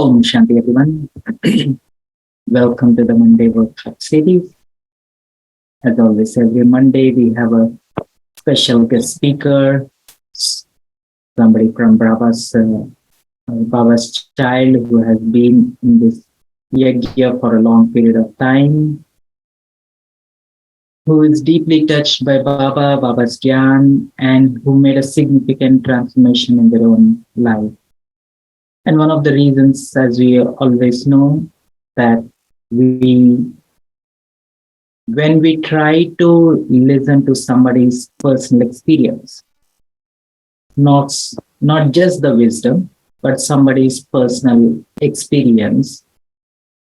Om Shanti, everyone. Welcome to the Monday Workshop Series. As always, every Monday we have a special guest speaker, somebody from Baba's child who has been in this yajna for a long period of time, who is deeply touched by Baba's Gyan, and who made a significant transformation in their own life. And one of the reasons, as we always know, that when we try to listen to somebody's personal experience, not just the wisdom, but somebody's personal experience,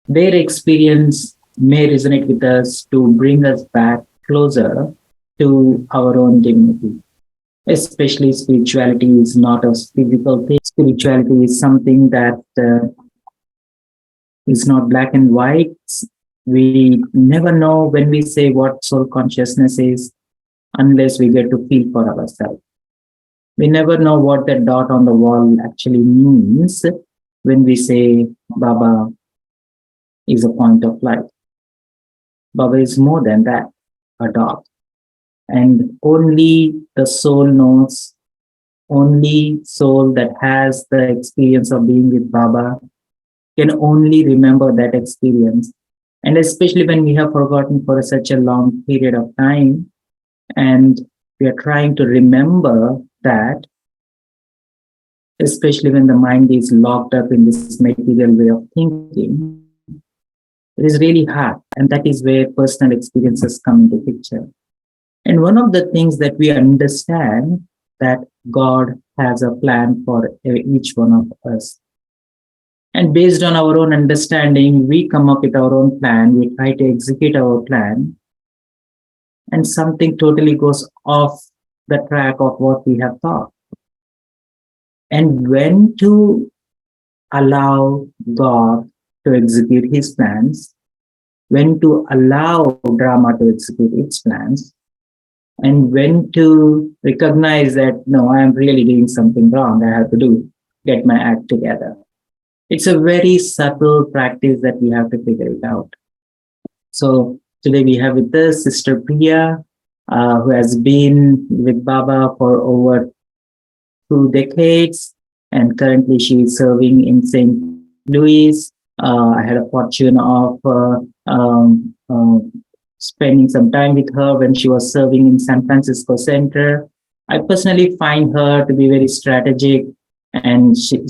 their experience may resonate with us to bring us back closer to our own divinity. Especially spirituality is not a physical thing. Spirituality is something that is not black and white. We never know when we say what soul consciousness is unless we get to feel for ourselves. We never know what that dot on the wall actually means when we say Baba is a point of light. Baba is more than that, a dot. And only the soul knows, only soul that has the experience of being with Baba can only remember that experience. And especially when we have forgotten for such a long period of time, and we are trying to remember that, especially when the mind is locked up in this material way of thinking, it is really hard. And that is where personal experiences come into picture. And one of the things that we understand that God has a plan for each one of us. And based on our own understanding, we come up with our own plan, we try to execute our plan, and something totally goes off the track of what we have thought. And when to allow God to execute his plans, when to allow drama to execute its plans, and when to recognize that, no, I am really doing something wrong, I have to get my act together. It's a very subtle practice that we have to figure it out. So today we have with us Sister Priya, who has been with Baba for over 2 decades, and currently she is serving in St. Louis. I had a fortune of spending some time with her when she was serving in San Francisco Center. I personally find her to be very strategic, and she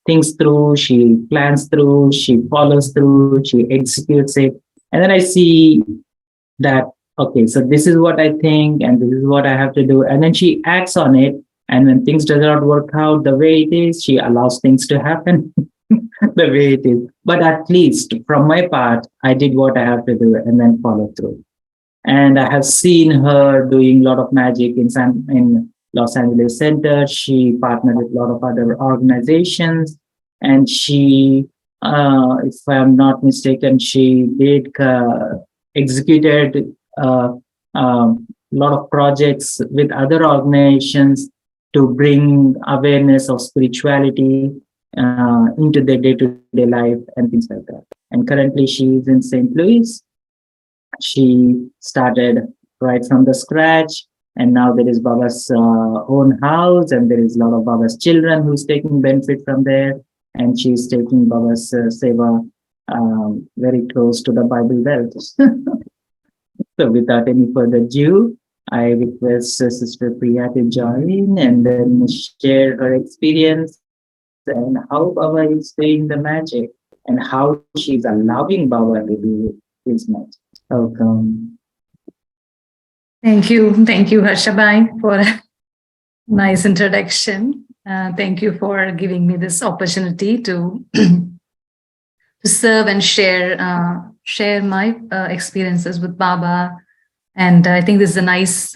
thinks through, she plans through, she follows through, she executes it. And then I see that, okay, so this is what I think and this is what I have to do. And then she acts on it. And when things do not work out the way it is, she allows things to happen the way it is. But at least from my part, I did what I have to do and then follow through. And I have seen her doing a lot of magic in Los Angeles Center. She partnered with a lot of other organizations, and she, if I'm not mistaken, she did executed a lot of projects with other organizations to bring awareness of spirituality into their day-to-day life and things like that. And currently she is in St. Louis. She started right from the scratch, and now there is Baba's own house, and there is a lot of Baba's children who's taking benefit from there, and she's taking Baba's seva very close to the Bible Belt. So without any further ado, I request Sister Priya to join and then share her experience and how Baba is doing the magic and how she's allowing Baba to do his magic. Welcome. Thank you, Harsha, for a nice introduction. Thank you for giving me this opportunity to to serve and share my experiences with Baba. And I think this is a nice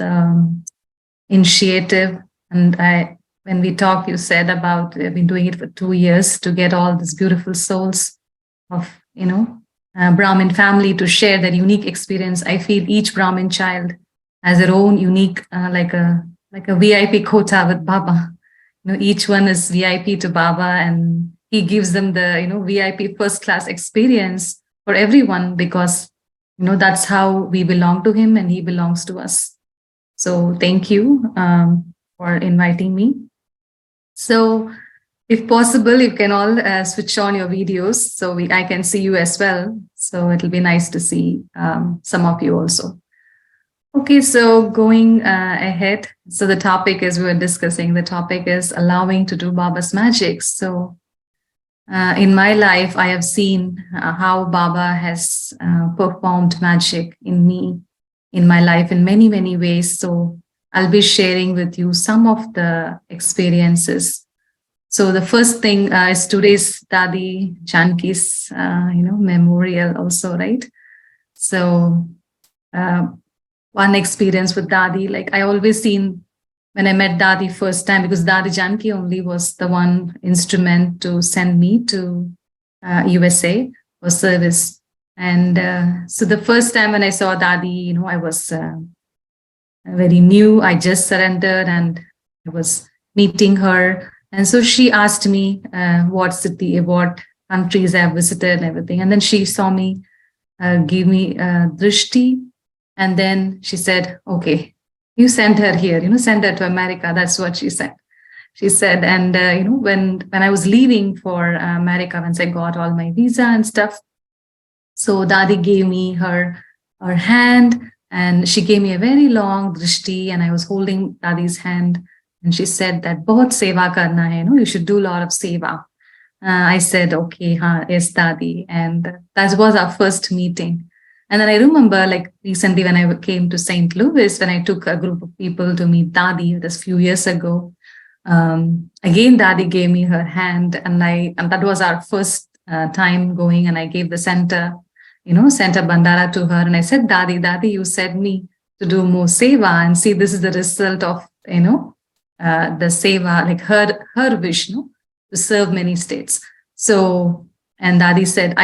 initiative. And when we talked, you said about I've been doing it for 2 years to get all these beautiful souls of Brahmin family to share their unique experience. I feel each Brahmin child has their own unique, like a VIP quota with Baba. Each one is VIP to Baba, and he gives them the, VIP first class experience for everyone, because, that's how we belong to him and he belongs to us. So thank you for inviting me. So if possible, you can all switch on your videos so I can see you as well. So it'll be nice to see some of you also. Okay, so going ahead. So the topic, as we were discussing, the topic is allowing to do Baba's magic. So in my life, I have seen how Baba has performed magic in me, in my life, in many, many ways. So I'll be sharing with you some of the experiences. So the first thing is today's Dadi Janki's, memorial also, right? So one experience with Dadi, like I always seen when I met Dadi first time, because Dadi Janki only was the one instrument to send me to USA for service. And so the first time when I saw Dadi, I was very new. I just surrendered and I was meeting her. And so she asked me what city, what countries I have visited and everything. And then she saw me, give me drishti. And then she said, okay, you sent her here, send her to America. That's what she said. She said, and when I was leaving for America, once I got all my visa and stuff, so Dadi gave me her hand, and she gave me a very long drishti, and I was holding Dadi's hand, and she said that bahut seva karna hai, you should do a lot of seva. I said, okay, yes, Dadi, and that was our first meeting. And then I remember, like recently when I came to St. Louis, when I took a group of people to meet Dadi this few years ago, again, Dadi gave me her hand, and that was our first time going, and I gave the center bandara to her, and I said, Dadi, you said me to do more seva, and see, this is the result of, the seva, like her wish, to serve many states. So, and Dadi said,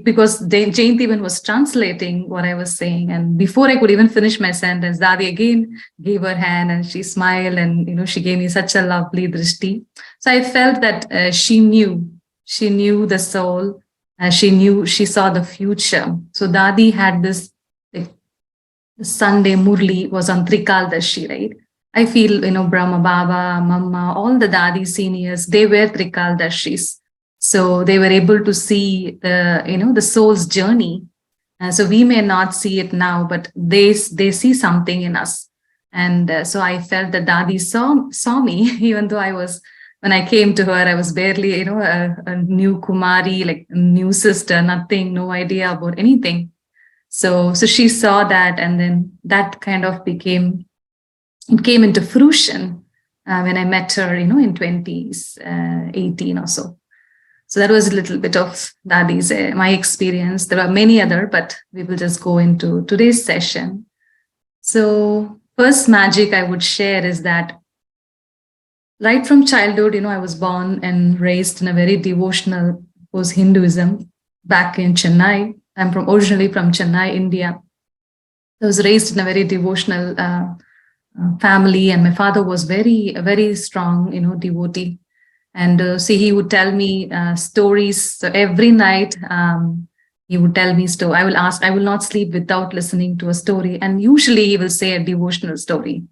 because Jayanti even was translating what I was saying, and before I could even finish my sentence, Dadi again gave her hand and she smiled, and she gave me such a lovely drishti. So I felt that she knew the soul, she saw the future. So Dadi had this, like, Sunday Murli was on Trikaldashi, right? I feel, Brahma Baba, Mama, all the Dadi seniors, they were Trikaldashis. So they were able to see the soul's journey. So we may not see it now, but they see something in us. And so I felt that Dadi saw me, even though when I came to her, I was barely, a new Kumari, like a new sister, nothing, no idea about anything. So she saw that, and then that kind of came into fruition when I met her, in 2018 or so. So that was a little bit of Dadi's, my experience. There are many other, but we will just go into today's session. So first magic I would share is that right from childhood, I was born and raised in a very devotional, was Hinduism back in Chennai. I'm originally from Chennai, India. I was raised in a very devotional family, and my father was very, very strong, devotee. And he would tell me stories. So every night he would tell me story. I will not sleep without listening to a story. And usually he will say a devotional story.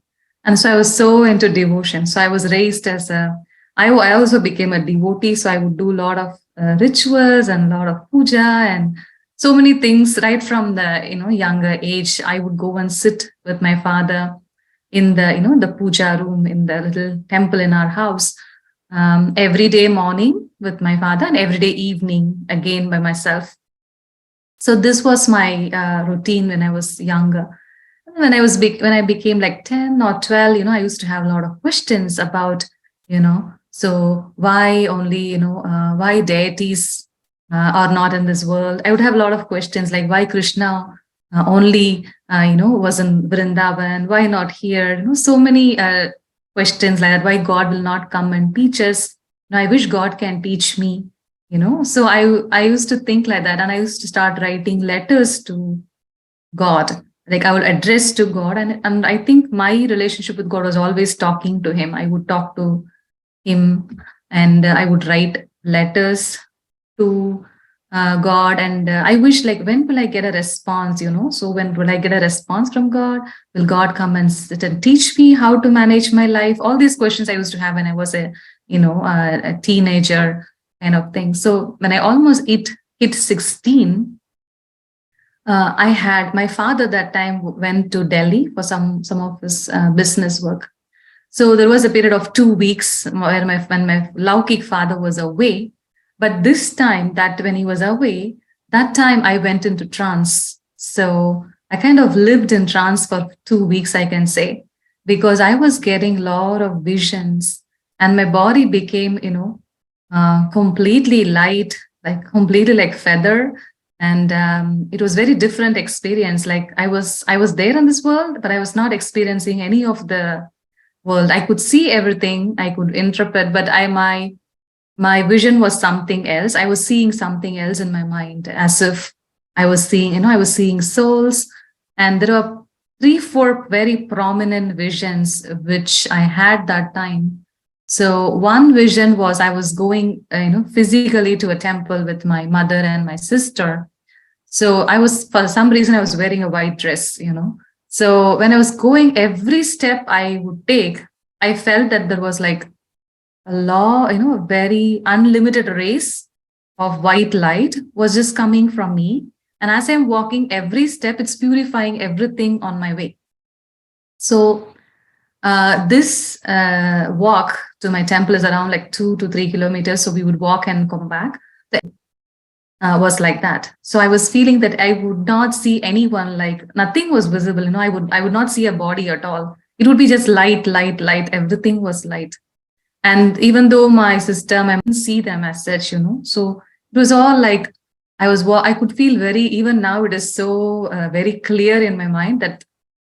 And so I was so into devotion. So I was raised I also became a devotee. So I would do a lot of rituals and a lot of puja and so many things right from the, younger age. I would go and sit with my father in the, the puja room in the little temple in our house. Every day morning with my father, and every day evening again by myself. So this was my routine when I was younger. When I became like 10 or 12, I used to have a lot of questions about, so why only, why deities are not in this world. I would have a lot of questions like why Krishna only, was in Vrindavan, why not here? So many questions like that, why God will not come and teach us. I wish God can teach me, So I used to think like that, and I used to start writing letters to God. Like I would address to God, and I think my relationship with God was always talking to him. I would talk to him, and I would write letters to God, and I wish, like, when will I get a response? So when will I get a response from God? Will God come and sit and teach me how to manage my life? All these questions I used to have when I was a teenager kind of thing. So when I almost hit 16, I had my father that time went to Delhi for some of his business work. So there was a period of 2 weeks where when my Laukik father was away. But this time, that when he was away, that time I went into trance. So I kind of lived in trance for 2 weeks, I can say, because I was getting a lot of visions, and my body became, completely light, like completely like feather. And it was very different experience. Like I was there in this world, but I was not experiencing any of the world. I could see everything, I could interpret, but my vision was something else. I was seeing something else in my mind, as if I was seeing souls. And there were 3, 4 very prominent visions which I had that time. So one vision was I was going, physically to a temple with my mother and my sister. So for some reason, I was wearing a white dress. So when I was going, every step I would take, I felt that there was like a very unlimited race of white light was just coming from me. And as I'm walking, every step, it's purifying everything on my way. So this walk to my temple is around like 2 to 3 kilometers. So we would walk and come back. Was like that. So I was feeling that I would not see anyone, like nothing was visible. I would not see a body at all. It would be just light, light, light. Everything was light. And even though my sister, I didn't see them as such. So it was all like I could feel even now it is so very clear in my mind that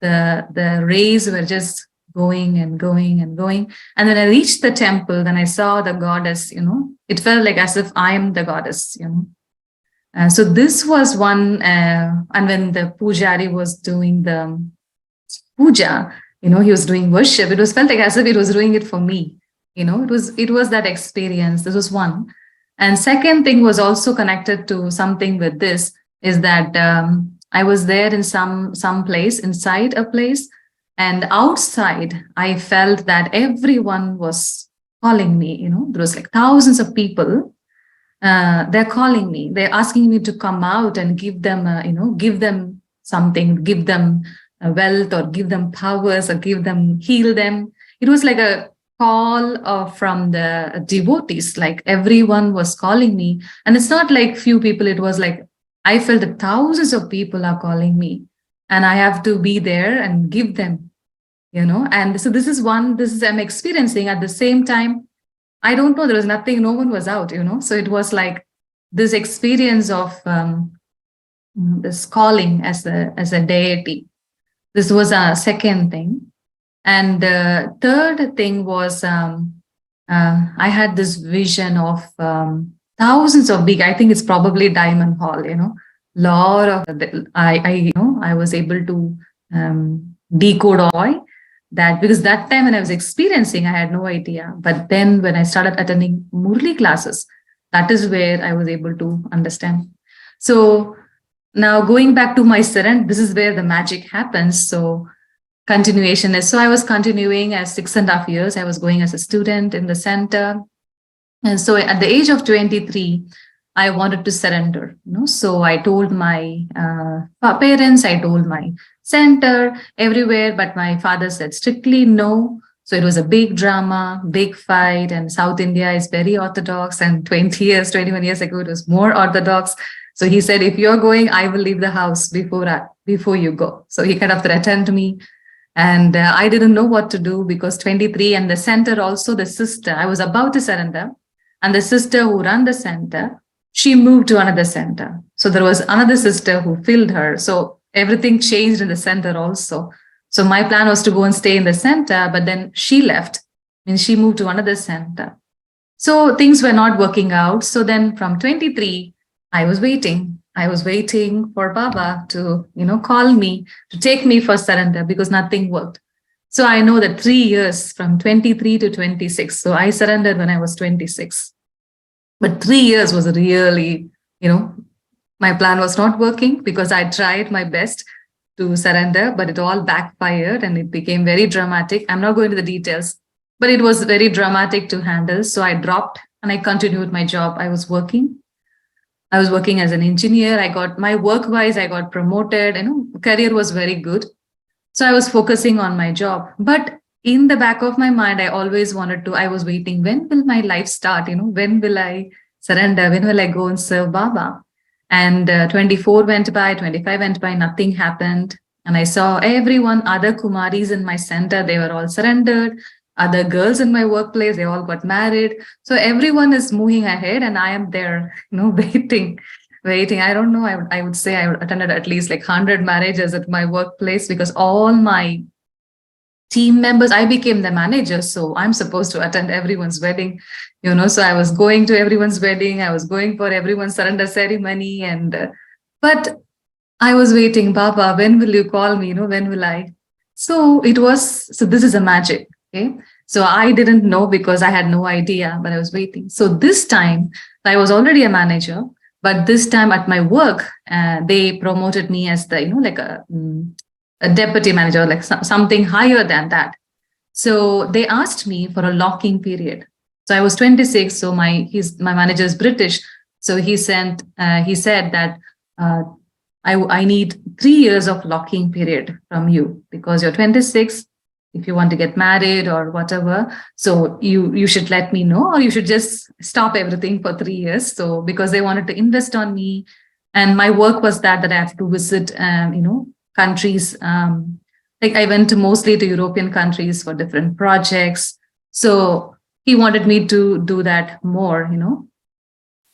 the rays were just going and going and going. And when I reached the temple, then I saw the goddess. It felt like as if I am the goddess. So this was one, and when the pujari was doing the puja, he was doing worship. It was felt like as if it was doing it for me. It was that experience. This was one, and second thing was also connected to something with this is that I was there in some place inside a place, and outside I felt that everyone was calling me. There was like thousands of people. They're calling me, they're asking me to come out and give them give them something, give them wealth, or give them powers, or heal them. It was like a call from the devotees, like everyone was calling me. And it's not like few people, it was like I felt that thousands of people are calling me, and I have to be there and give them. And so this is I'm experiencing. At the same time, I don't know, there was nothing, no one was out. So it was like this experience of this calling as a deity. This was a second thing. And the third thing was I had this vision of thousands of big, I think it's probably Diamond Hall. Lot of, I was able to decode all that, because that time when I was experiencing, I had no idea. But then when I started attending Murli classes, that is where I was able to understand. So now going back to my surrender, this is where the magic happens. So continuation is, so I was continuing as 6.5 years. I was going as a student in the center. And so at the age of 23, I wanted to surrender. So I told my parents, I told my center, everywhere, but my father said strictly no. So it was a big drama, big fight, and South India is very orthodox. And 21 years ago, it was more orthodox. So he said, if you're going, I will leave the house before you go. So he kind of threatened me. And I didn't know what to do, because 23, and the center also, the sister, I was about to surrender. And the sister who ran the center, she moved to another center. So there was another sister who filled her. So everything changed in the center also. So my plan was to go and stay in the center, but then she left, and she moved to another center. So things were not working out. So then from 23, I was waiting. I was waiting for Baba to, call me, to take me for surrender, because nothing worked. So I know that 3 years from 23 to 26. So I surrendered when I was 26. But 3 years was really, you know, my plan was not working because I tried my best to surrender, but it all backfired and it became very dramatic. I'm not going to the details, but it was very dramatic to handle. So I dropped and I continued my job. I was working as an engineer. I got my work wise, I got promoted, career was very good. So I was focusing on my job. But in the back of my mind, I always wanted to, I was waiting, when will my life start? When will I surrender? When will I go and serve Baba? And 24 went by, 25 went by, nothing happened. And I saw everyone, other Kumaris in my center, they were all surrendered. Other girls in my workplace, they all got married. So everyone is moving ahead and I am there, waiting. I don't know. I would say I attended at least like 100 marriages at my workplace because all my team members, I became the manager. So I'm supposed to attend everyone's wedding. So I was going to everyone's wedding. I was going for everyone's surrender ceremony. But I was waiting, Baba, when will you call me? When will I? So this is a magic. Okay. So I didn't know because I had no idea, but I was waiting. So this time I was already a manager, but this time at my work, they promoted me as the, like a deputy manager, like something higher than that. So they asked me for a locking period. So I was 26. So my manager is British. So he said that I need 3 years of locking period from you because you're 26. If you want to get married or whatever, so you should let me know, or you should just stop everything for 3 years. So because they wanted to invest on me, and my work was that I have to visit, countries. Like I went mostly to European countries for different projects. So he wanted me to do that more,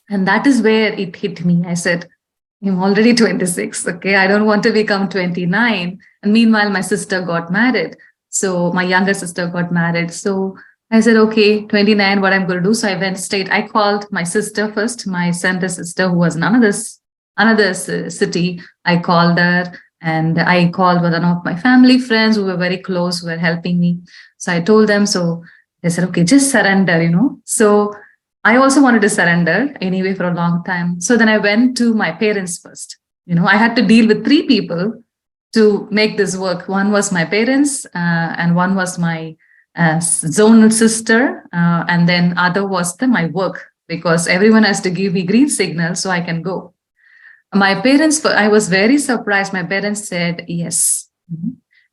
and that is where it hit me. I said, I'm already 26. Okay, I don't want to become 29. And meanwhile, my sister got married. So my younger sister got married. So I said, okay, 29, what I'm going to do. So I went straight. I called my sister first, my center sister, who was in another city. I called her and I called one of my family friends who were very close, who were helping me. So I told them, so they said, okay, just surrender. So I also wanted to surrender anyway for a long time. So then I went to my parents first. I had to deal with 3 people to make this work. One was my parents, and one was my zonal sister, and then other was my work, because everyone has to give me green signal so I can go. My parents, I was very surprised. My parents said yes.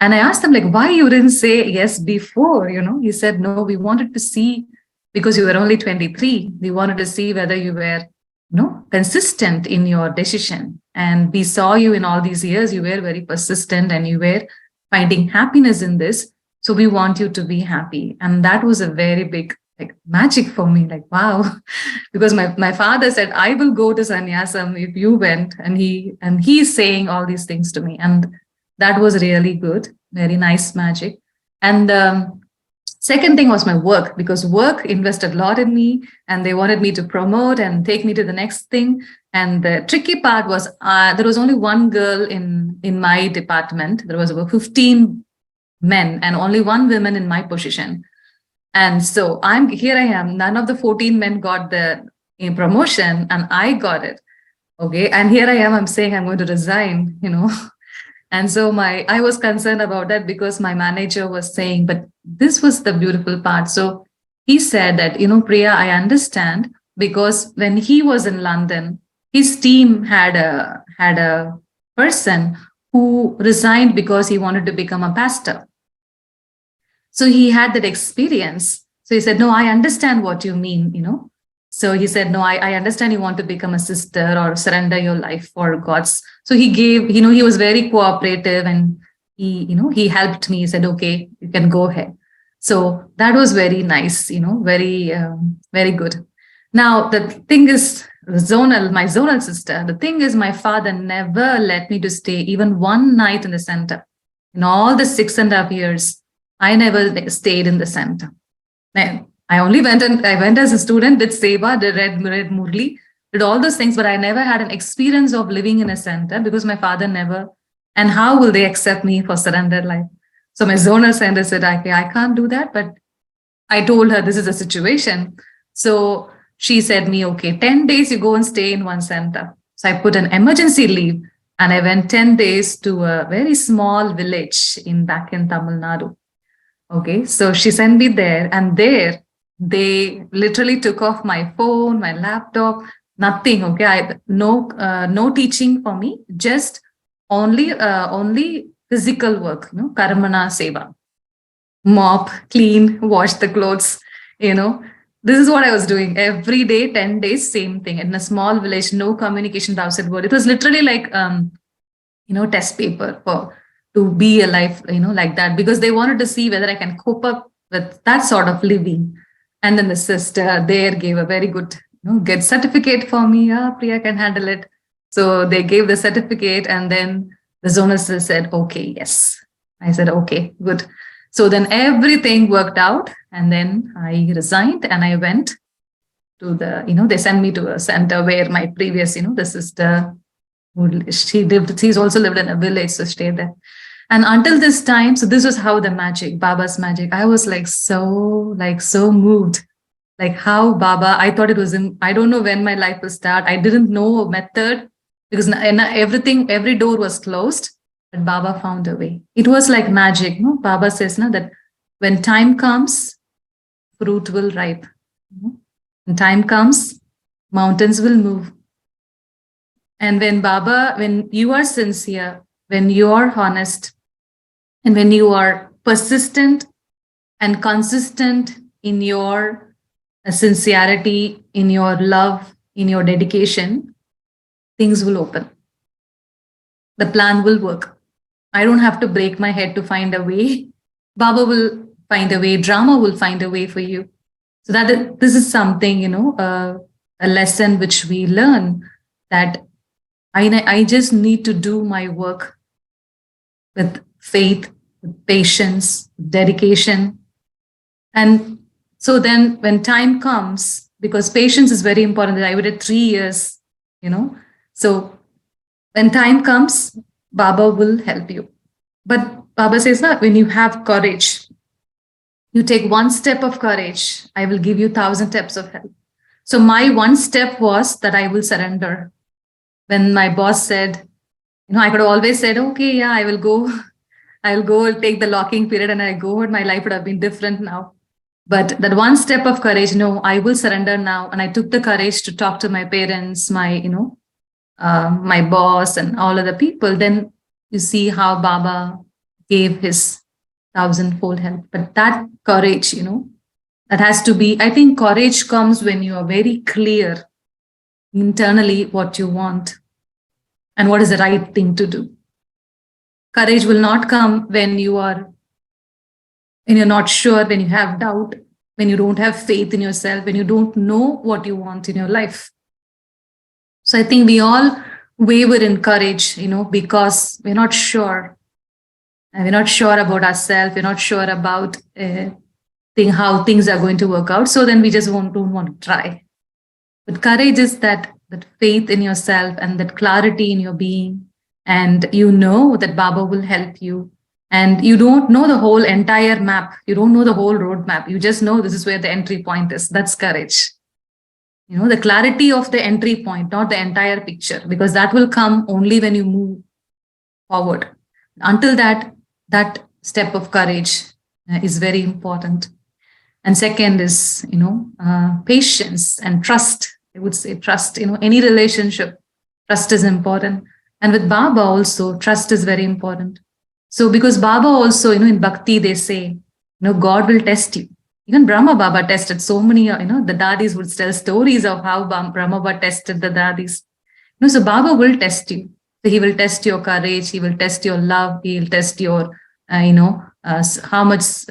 And I asked them, like, why you didn't say yes before? He said, no, we wanted to see, because you were only 23, we wanted to see whether you were consistent in your decision. And we saw you in all these years, you were very persistent and you were finding happiness in this. So we want you to be happy. And that was a very big magic for me, wow. Because my father said, I will go to sannyasam if you went. And he's saying all these things to me. And that was really good, very nice magic. And second thing was my work, because work invested a lot in me and they wanted me to promote and take me to the next thing. And the tricky part was there was only one girl in my department. There was about 15 men and only one woman in my position. And so here I am. None of the 14 men got the promotion and I got it. Okay. And here I am, I'm saying I'm going to resign, And so I was concerned about that, because my manager was saying, but this was the beautiful part. So he said that, Priya, I understand, because when he was in London, his team had a person who resigned because he wanted to become a pastor. So he had that experience. So he said, no, I understand what you mean, So he said, no, I understand you want to become a sister or surrender your life for God's. So he gave, he was very cooperative and he helped me. He said, okay, you can go ahead. So that was very nice, very, very good. Now, the thing is, my zonal sister, the thing is, my father never let me to stay even one night in the center. In all the 6.5 years, I never stayed in the center. I only went as a student, did Seva, did read Murli, did all those things, but I never had an experience of living in a center because my father never. And how will they accept me for surrendered life? So my zonal center said, okay, I can't do that. But I told her this is a situation. So she said me, okay, 10 days you go and stay in one center. So I put an emergency leave and I went 10 days to a very small village back in Tamil Nadu. Okay, so she sent me there, and there they literally took off my phone, my laptop, nothing. Okay, no teaching for me, just only physical work, karmana seva, mop, clean, wash the clothes, you know. This is what I was doing every day, 10 days, same thing in a small village, no communication outside world. It was literally like test paper for to be alive, like that, because they wanted to see whether I can cope up with that sort of living. And then the sister there gave a very good, good certificate for me. Priya can handle it. So they gave the certificate, and then the zonal said, okay, yes. I said, okay, good. So then everything worked out, and then I resigned and I went to they sent me to a center where my previous, the sister, she's also lived in a village, so stayed there. And until this time, so this was how the magic, Baba's magic, I was so moved. Like how Baba, I thought it was I don't know when my life will start. I didn't know a method because every door was closed, but Baba found a way. It was like magic. No? Baba says that when time comes, fruit will ripe. When time comes, mountains will move. And when you are sincere, when you are honest, and when you are persistent and consistent in your sincerity, in your love, in your dedication, things will open. The plan will work. I don't have to break my head to find a way. Baba will find a way. Drama will find a way for you. So this is something, a lesson which we learn, that I just need to do my work with faith, with patience, dedication. And so then when time comes, because patience is very important, I waited 3 years, So when time comes, Baba will help you. But Baba says, when you have courage, you take one step of courage, I will give you 1,000 steps of help. So my one step was that I will surrender. When my boss said, I could have always said, okay, yeah, I'll go take the locking period and I go, and my life would have been different now. But that one step of courage, I will surrender now. And I took the courage to talk to my parents, my boss and all other people. Then you see how Baba gave his 1,000-fold help. But that courage, that has to be, I think courage comes when you are very clear internally what you want and what is the right thing to do. Courage will not come when you're not sure, when you have doubt, when you don't have faith in yourself, when you don't know what you want in your life. So I think we all waver in courage, because we're not sure. And we're not sure about ourselves. We're not sure about how things are going to work out. So then we just don't want to try. But courage is that faith in yourself and that clarity in your being. And that Baba will help you. And you don't know the whole entire map. You don't know the whole roadmap. You just know this is where the entry point is. That's courage. The clarity of the entry point, not the entire picture, because that will come only when you move forward. Until that step of courage is very important. And second is, patience and trust. I would say trust, any relationship, trust is important. And with Baba also, trust is very important. So because Baba also, in Bhakti, they say, God will test you. Even Brahma Baba tested so many, the dadis would tell stories of how Brahma Baba tested the dadis. So Baba will test you. So he will test your courage. He will test your love. He will test your, how much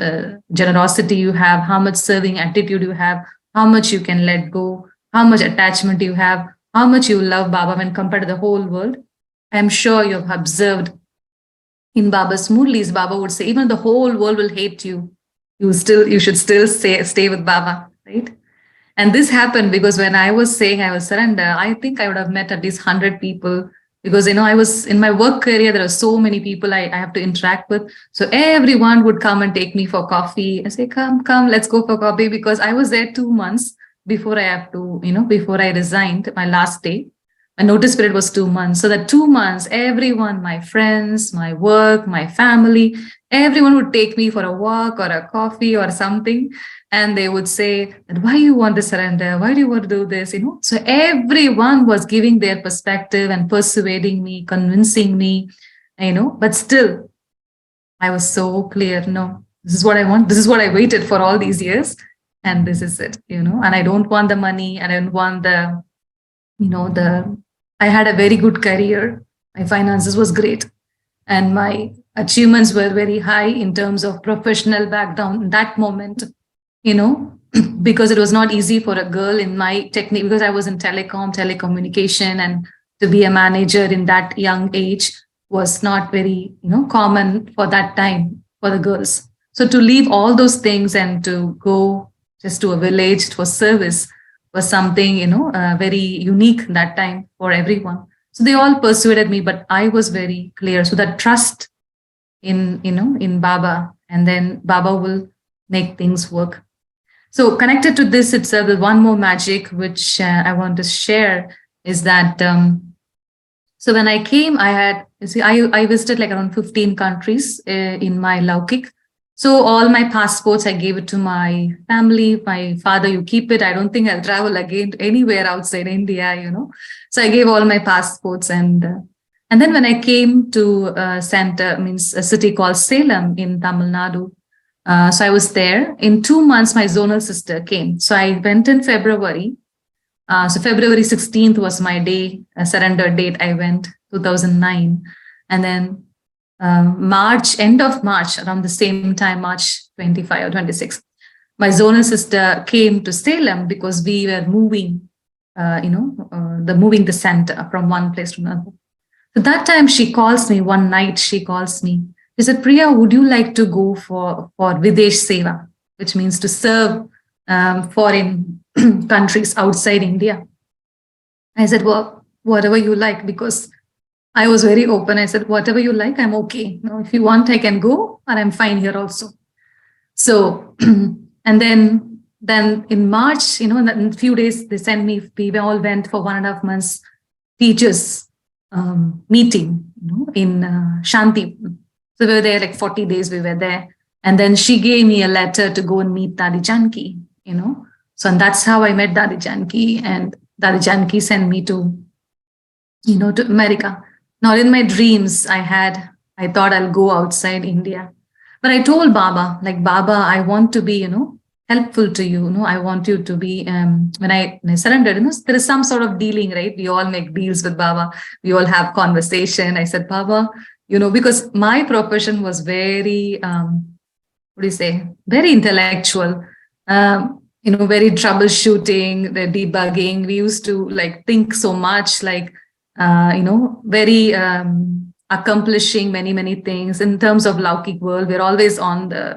generosity you have, how much serving attitude you have, how much you can let go, how much attachment you have, how much you love Baba when compared to the whole world. I'm sure you have observed in Baba's Murlis, Baba would say, even the whole world will hate you. You should still stay with Baba, right? And this happened because when I was saying I will surrender, I think I would have met at least 100 people because, I was in my work career, there are so many people I have to interact with. So everyone would come and take me for coffee and say, come, let's go for coffee, because I was there 2 months. before I have to, before I resigned, my last day, my notice period was 2 months. So that 2 months, everyone, my friends, my work, my family, everyone would take me for a walk or a coffee or something. And they would say, why you want to surrender? Why do you want to do this? So everyone was giving their perspective and persuading me, convincing me, but still I was so clear. No, this is what I want. This is what I waited for all these years. And this is it, and I don't want the money. I don't want I had a very good career. My finances was great. And my achievements were very high in terms of professional background in that moment, because it was not easy for a girl in my technique, because I was in telecommunication, and to be a manager in that young age was not very, common for that time for the girls. So to leave all those things and to go just to a village for service was something, very unique that time for everyone. So they all persuaded me, but I was very clear. So that trust in Baba, and then Baba will make things work. So connected to this itself, the one more magic which I want to share is that. So when I came, I visited like around 15 countries in my Laukik. So all my passports, I gave it to my family. My father, you keep it. I don't think I'll travel again anywhere outside India, So I gave all my passports, and then when I came to center, means a city called Salem in Tamil Nadu. So I was there. In 2 months, my zonal sister came. So I went in February. So February 16th was my day, surrender date. I went 2009. And then end of March, around the same time, March 25 or 26, my zonal sister came to Salem because we were moving, moving the center from one place to another. So that time she calls me, one night she calls me. She said, Priya, would you like to go for Videsh Seva, which means to serve foreign countries outside India? I said, well, whatever you like, because I was very open. I said, whatever you like, I'm okay. If you want, I can go, and I'm fine here also. So, and then in March, in a few days, they sent me, we all went for 1.5 months teachers meeting, in Shanti. So we were there like 40 days, we were there. And then she gave me a letter to go and meet Dadi Janki, So, and that's how I met Dadi Janki, and Dadi Janki sent me to America. Now, in my dreams, I thought I'll go outside India. But I told Baba, Baba, I want to be, helpful to you. I want you to be, when I surrendered, there is some sort of dealing, right? We all make deals with Baba. We all have conversation. I said, Baba, because my profession was very, very intellectual, very troubleshooting, the debugging. We used to think so much, very accomplishing many things in terms of Laukik world. We're always on the,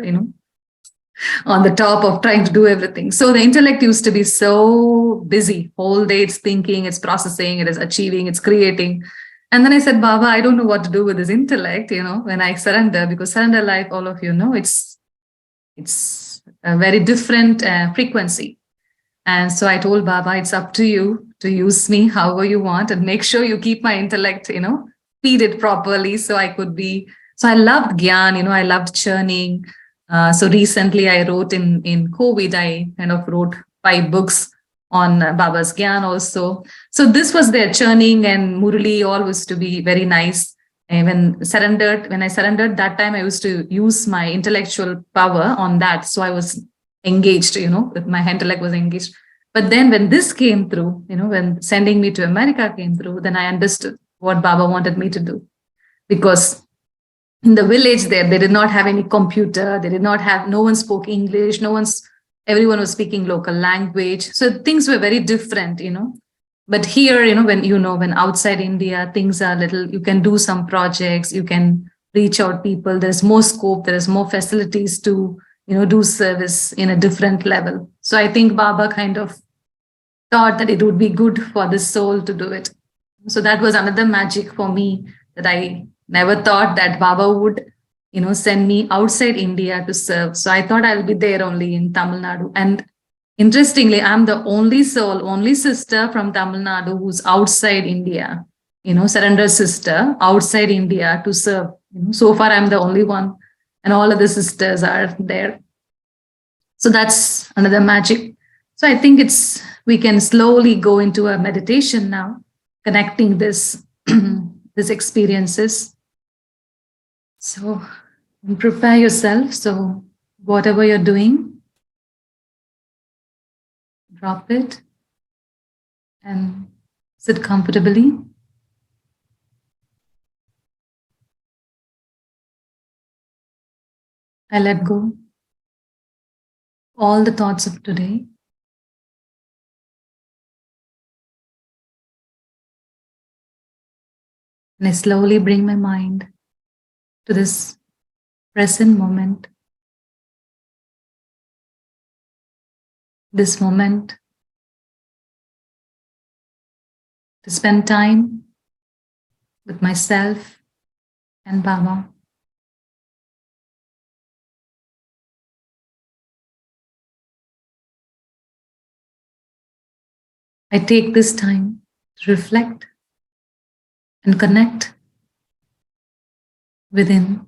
on the top of trying to do everything. So the intellect used to be so busy. Whole day it's thinking, it's processing, it is achieving, it's creating. And then I said, Baba, I don't know what to do with this intellect, when I surrender, because surrender life, all of you know, it's a very different frequency. And so I told Baba, it's up to you to use me however you want, and make sure you keep my intellect, feed it properly so I could be. So I loved Gyan, I loved churning. So recently I wrote in COVID, I kind of wrote 5 books on Baba's Gyan also. So this was their churning, and Murali all was to be very nice. And when I surrendered that time, I used to use my intellectual power on that. So I was engaged, my intellect was engaged. But then when this came through, when sending me to America came through, then I understood what Baba wanted me to do. Because in the village there, they did not have any computer. They did not have, no one spoke English. Everyone was speaking local language. So things were very different, But here, when outside India, things are little, you can do some projects, you can reach out people. There's more scope, there is more facilities to, do service in a different level. So I think Baba kind of thought that it would be good for the soul to do it. So that was another magic for me, that I never thought that Baba would, send me outside India to serve. So I thought I'll be there only in Tamil Nadu. And Interestingly, I'm the only soul, only sister from Tamil Nadu who's outside India, surrender sister outside India to serve. So far, I'm the only one, and all of the sisters are there. So that's another magic. So I think we can slowly go into a meditation now, connecting this these experiences. So prepare yourself. So whatever you're doing, drop it and sit comfortably. I let go all the thoughts of today. And I slowly bring my mind to this present moment. This moment to spend time with myself and Baba. I take this time to reflect and connect within.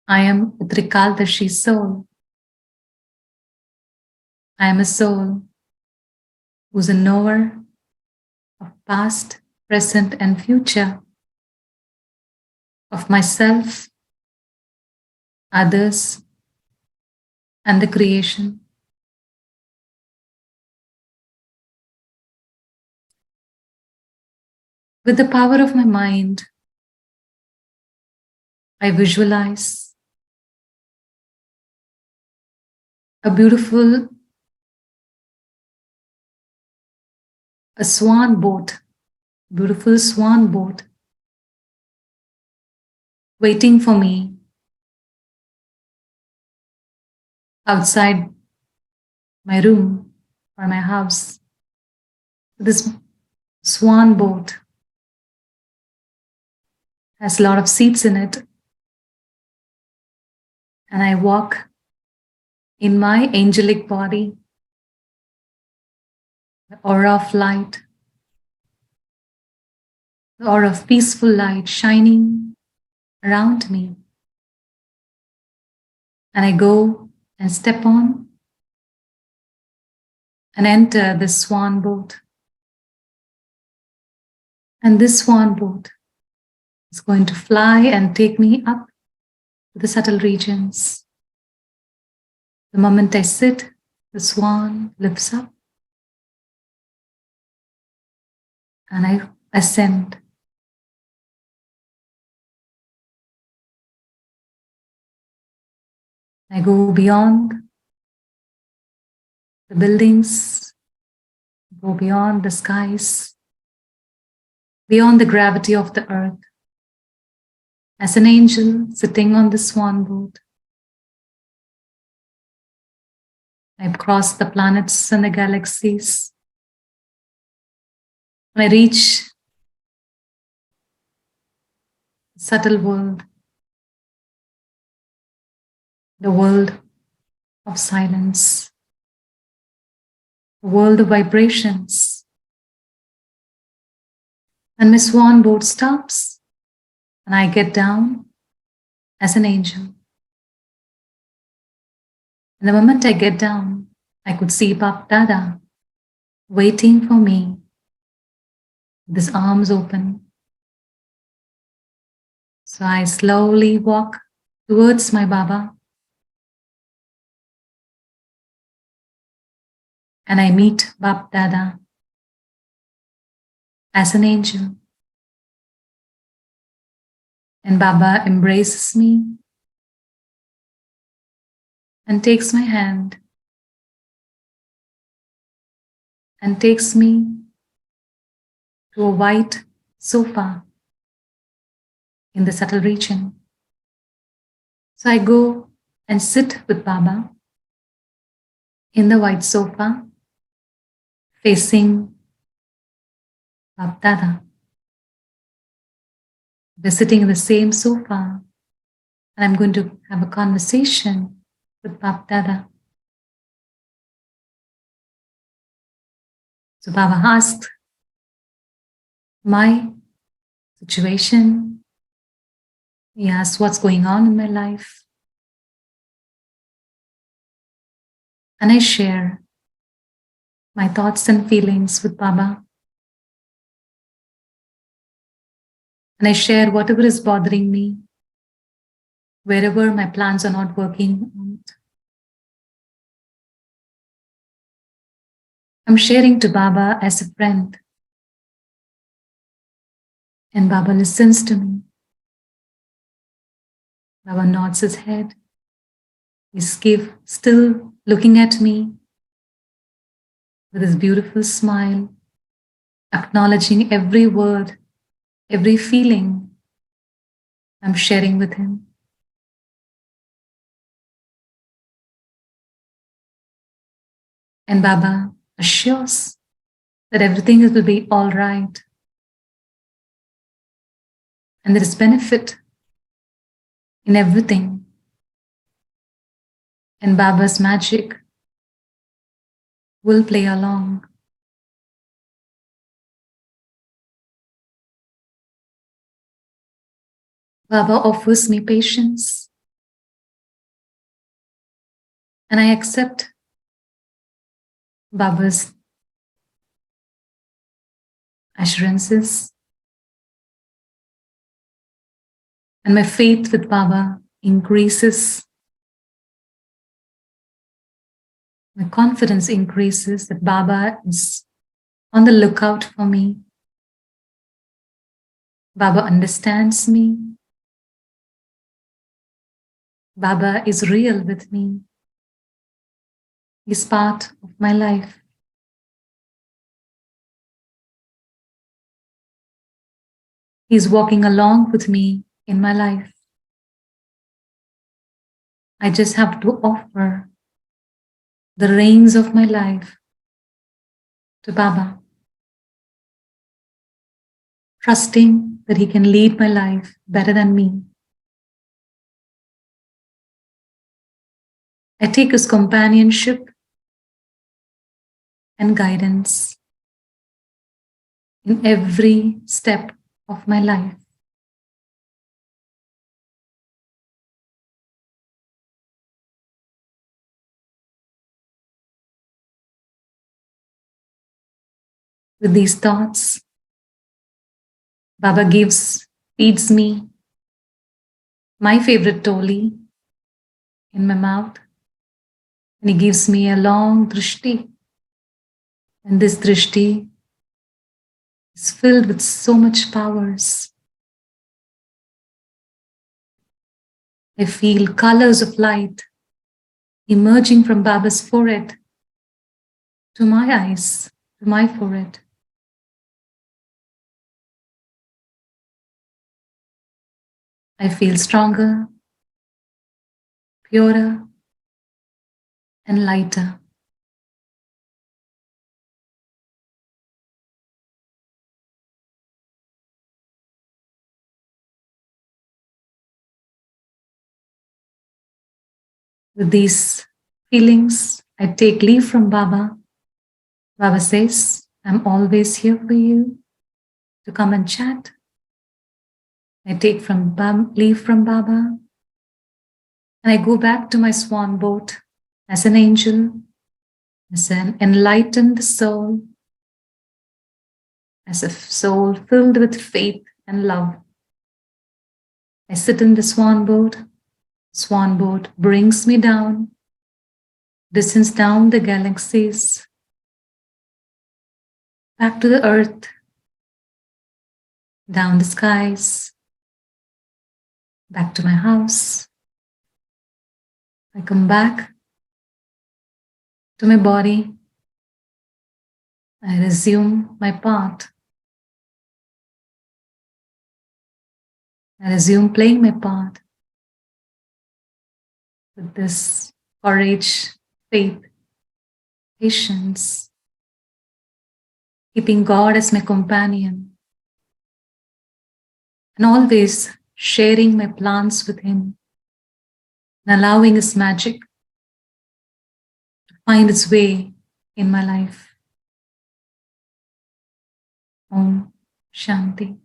I am a Trikaldashi soul. I am a soul who's a knower of past, present, and future, of myself, others, and the creation. With the power of my mind, I visualize a beautiful swan boat, beautiful swan boat waiting for me outside my room or my house. This swan boat has a lot of seats in it, and I walk in my angelic body, the aura of light, the aura of peaceful light shining around me. And I go and step on and enter the swan boat. And this swan boat is going to fly and take me up to the subtle regions. The moment I sit, the swan lifts up and I ascend. I go beyond the buildings, go beyond the skies, beyond the gravity of the earth. As an angel sitting on the swan boat, I cross the planets and the galaxies. When I reach the subtle world, the world of silence, the world of vibrations. And my swan boat stops, and I get down as an angel. And the moment I get down, I could see Bap Dada waiting for me with his arms open. So I slowly walk towards my Baba, and I meet Bap Dada as an angel. And Baba embraces me and takes my hand and takes me to a white sofa in the subtle region. So I go and sit with Baba in the white sofa facing Bap Dada. We're sitting in the same sofa, and I'm going to have a conversation with Bab Dada. So Baba asked my situation. He asked what's going on in my life. And I share my thoughts and feelings with Baba. And I share whatever is bothering me, wherever my plans are not working out. I'm sharing to Baba as a friend. And Baba listens to me. Baba nods his head. He's still looking at me with his beautiful smile, acknowledging every word, every feeling I'm sharing with him. And Baba assures that everything will be all right. And there is benefit in everything. And Baba's magic will play along. Baba offers me patience. And I accept Baba's assurances. And my faith with Baba increases. My confidence increases that Baba is on the lookout for me. Baba understands me. Baba is real with me. He's part of my life. He's walking along with me in my life. I just have to offer the reins of my life to Baba, trusting that he can lead my life better than me. I take his companionship and guidance in every step of my life. With these thoughts, Baba feeds me my favorite toli in my mouth, and he gives me a long drishti. And this drishti is filled with so much powers. I feel colors of light emerging from Baba's forehead to my eyes, to my forehead. I feel stronger, purer, and lighter. With these feelings, I take leave from Baba. Baba says, I'm always here for you to come and chat. I take leave from Baba, and I go back to my swan boat as an angel, as an enlightened soul, as a soul filled with faith and love. I sit in the swan boat. Swan boat brings me down, descends down the galaxies, back to the earth, down the skies, back to my house. I come back to my body. I resume my part. I resume playing my part with this courage, faith, patience, keeping God as my companion, and always sharing my plans with him and allowing his magic to find its way in my life. Om Shanti.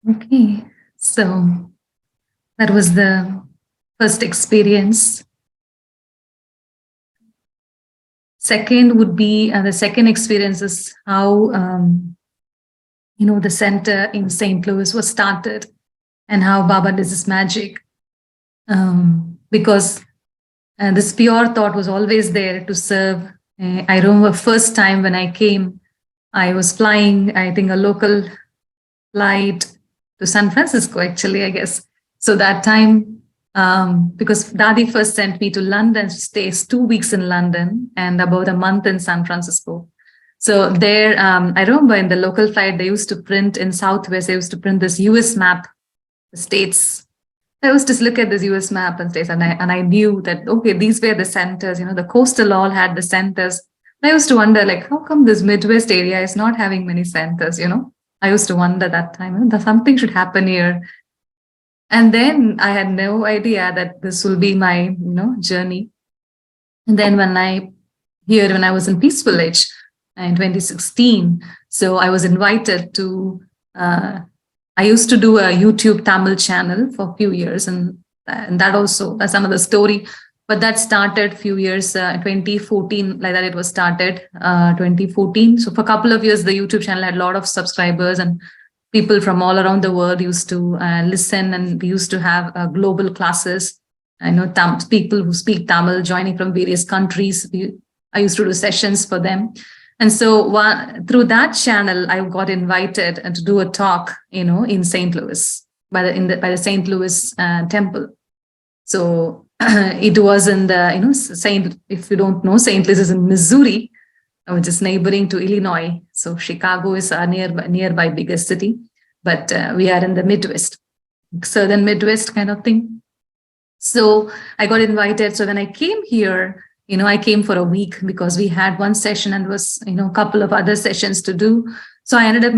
Okay, so that was the first experience. Second would be the second experience is how the center in St. Louis was started and how Baba does his magic. Because this pure thought was always there to serve. I remember first time when I came, I was flying, I think a local flight to San Francisco, actually, I guess. So that time, because Dadi first sent me to London, she stays 2 weeks in London and about a month in San Francisco. So there, I remember in the local flight, they used to print in Southwest, they used to print this US map, the states. I used to look at this US map and states, and I knew that, okay, these were the centers, the coastal all had the centers. I used to wonder, like, how come this Midwest area is not having many centers, I used to wonder that time, something should happen here. And then I had no idea that this will be my, journey. And then when I was in Peace Village in 2016, so I was invited to, I used to do a YouTube Tamil channel for a few years, and that also, that's another story. But that started a few years, 2014, like that it was started, 2014. So for a couple of years, the YouTube channel had a lot of subscribers and people from all around the world used to listen, and we used to have global classes. I know people who speak Tamil joining from various countries. I used to do sessions for them. And so through that channel, I got invited to do a talk, in St. Louis by the St. Louis temple. So it was in the, if you don't know, St. Louis is in Missouri, which is neighboring to Illinois. So Chicago is our nearby biggest city, but we are in the Midwest, Southern Midwest kind of thing. So I got invited. So when I came here, I came for a week because we had one session and was, a couple of other sessions to do. So I ended up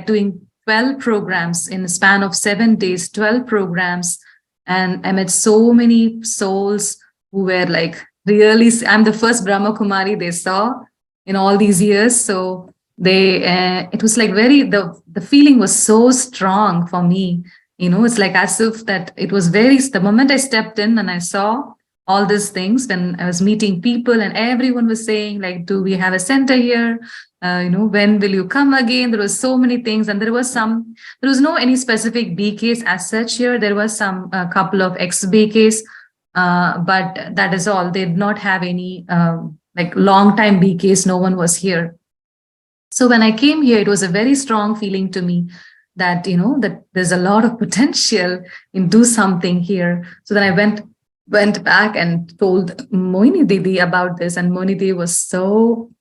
doing 12 programs in a span of 7 days, 12 programs. And I met so many souls who were really, I'm the first Brahma Kumari they saw in all these years. So it was the feeling was so strong for me. It's like as if that it was the moment I stepped in and I saw all these things, when I was meeting people and everyone was saying do we have a center here? When will you come again? There was so many things, and there was no any specific BKs as such here. There was a couple of ex-BKs, but that is all. They did not have any long time BKs. No one was here. So when I came here, it was a very strong feeling to me that, that there's a lot of potential in do something here. So then I went back and told Moini Didi about this, and Moini Didi was so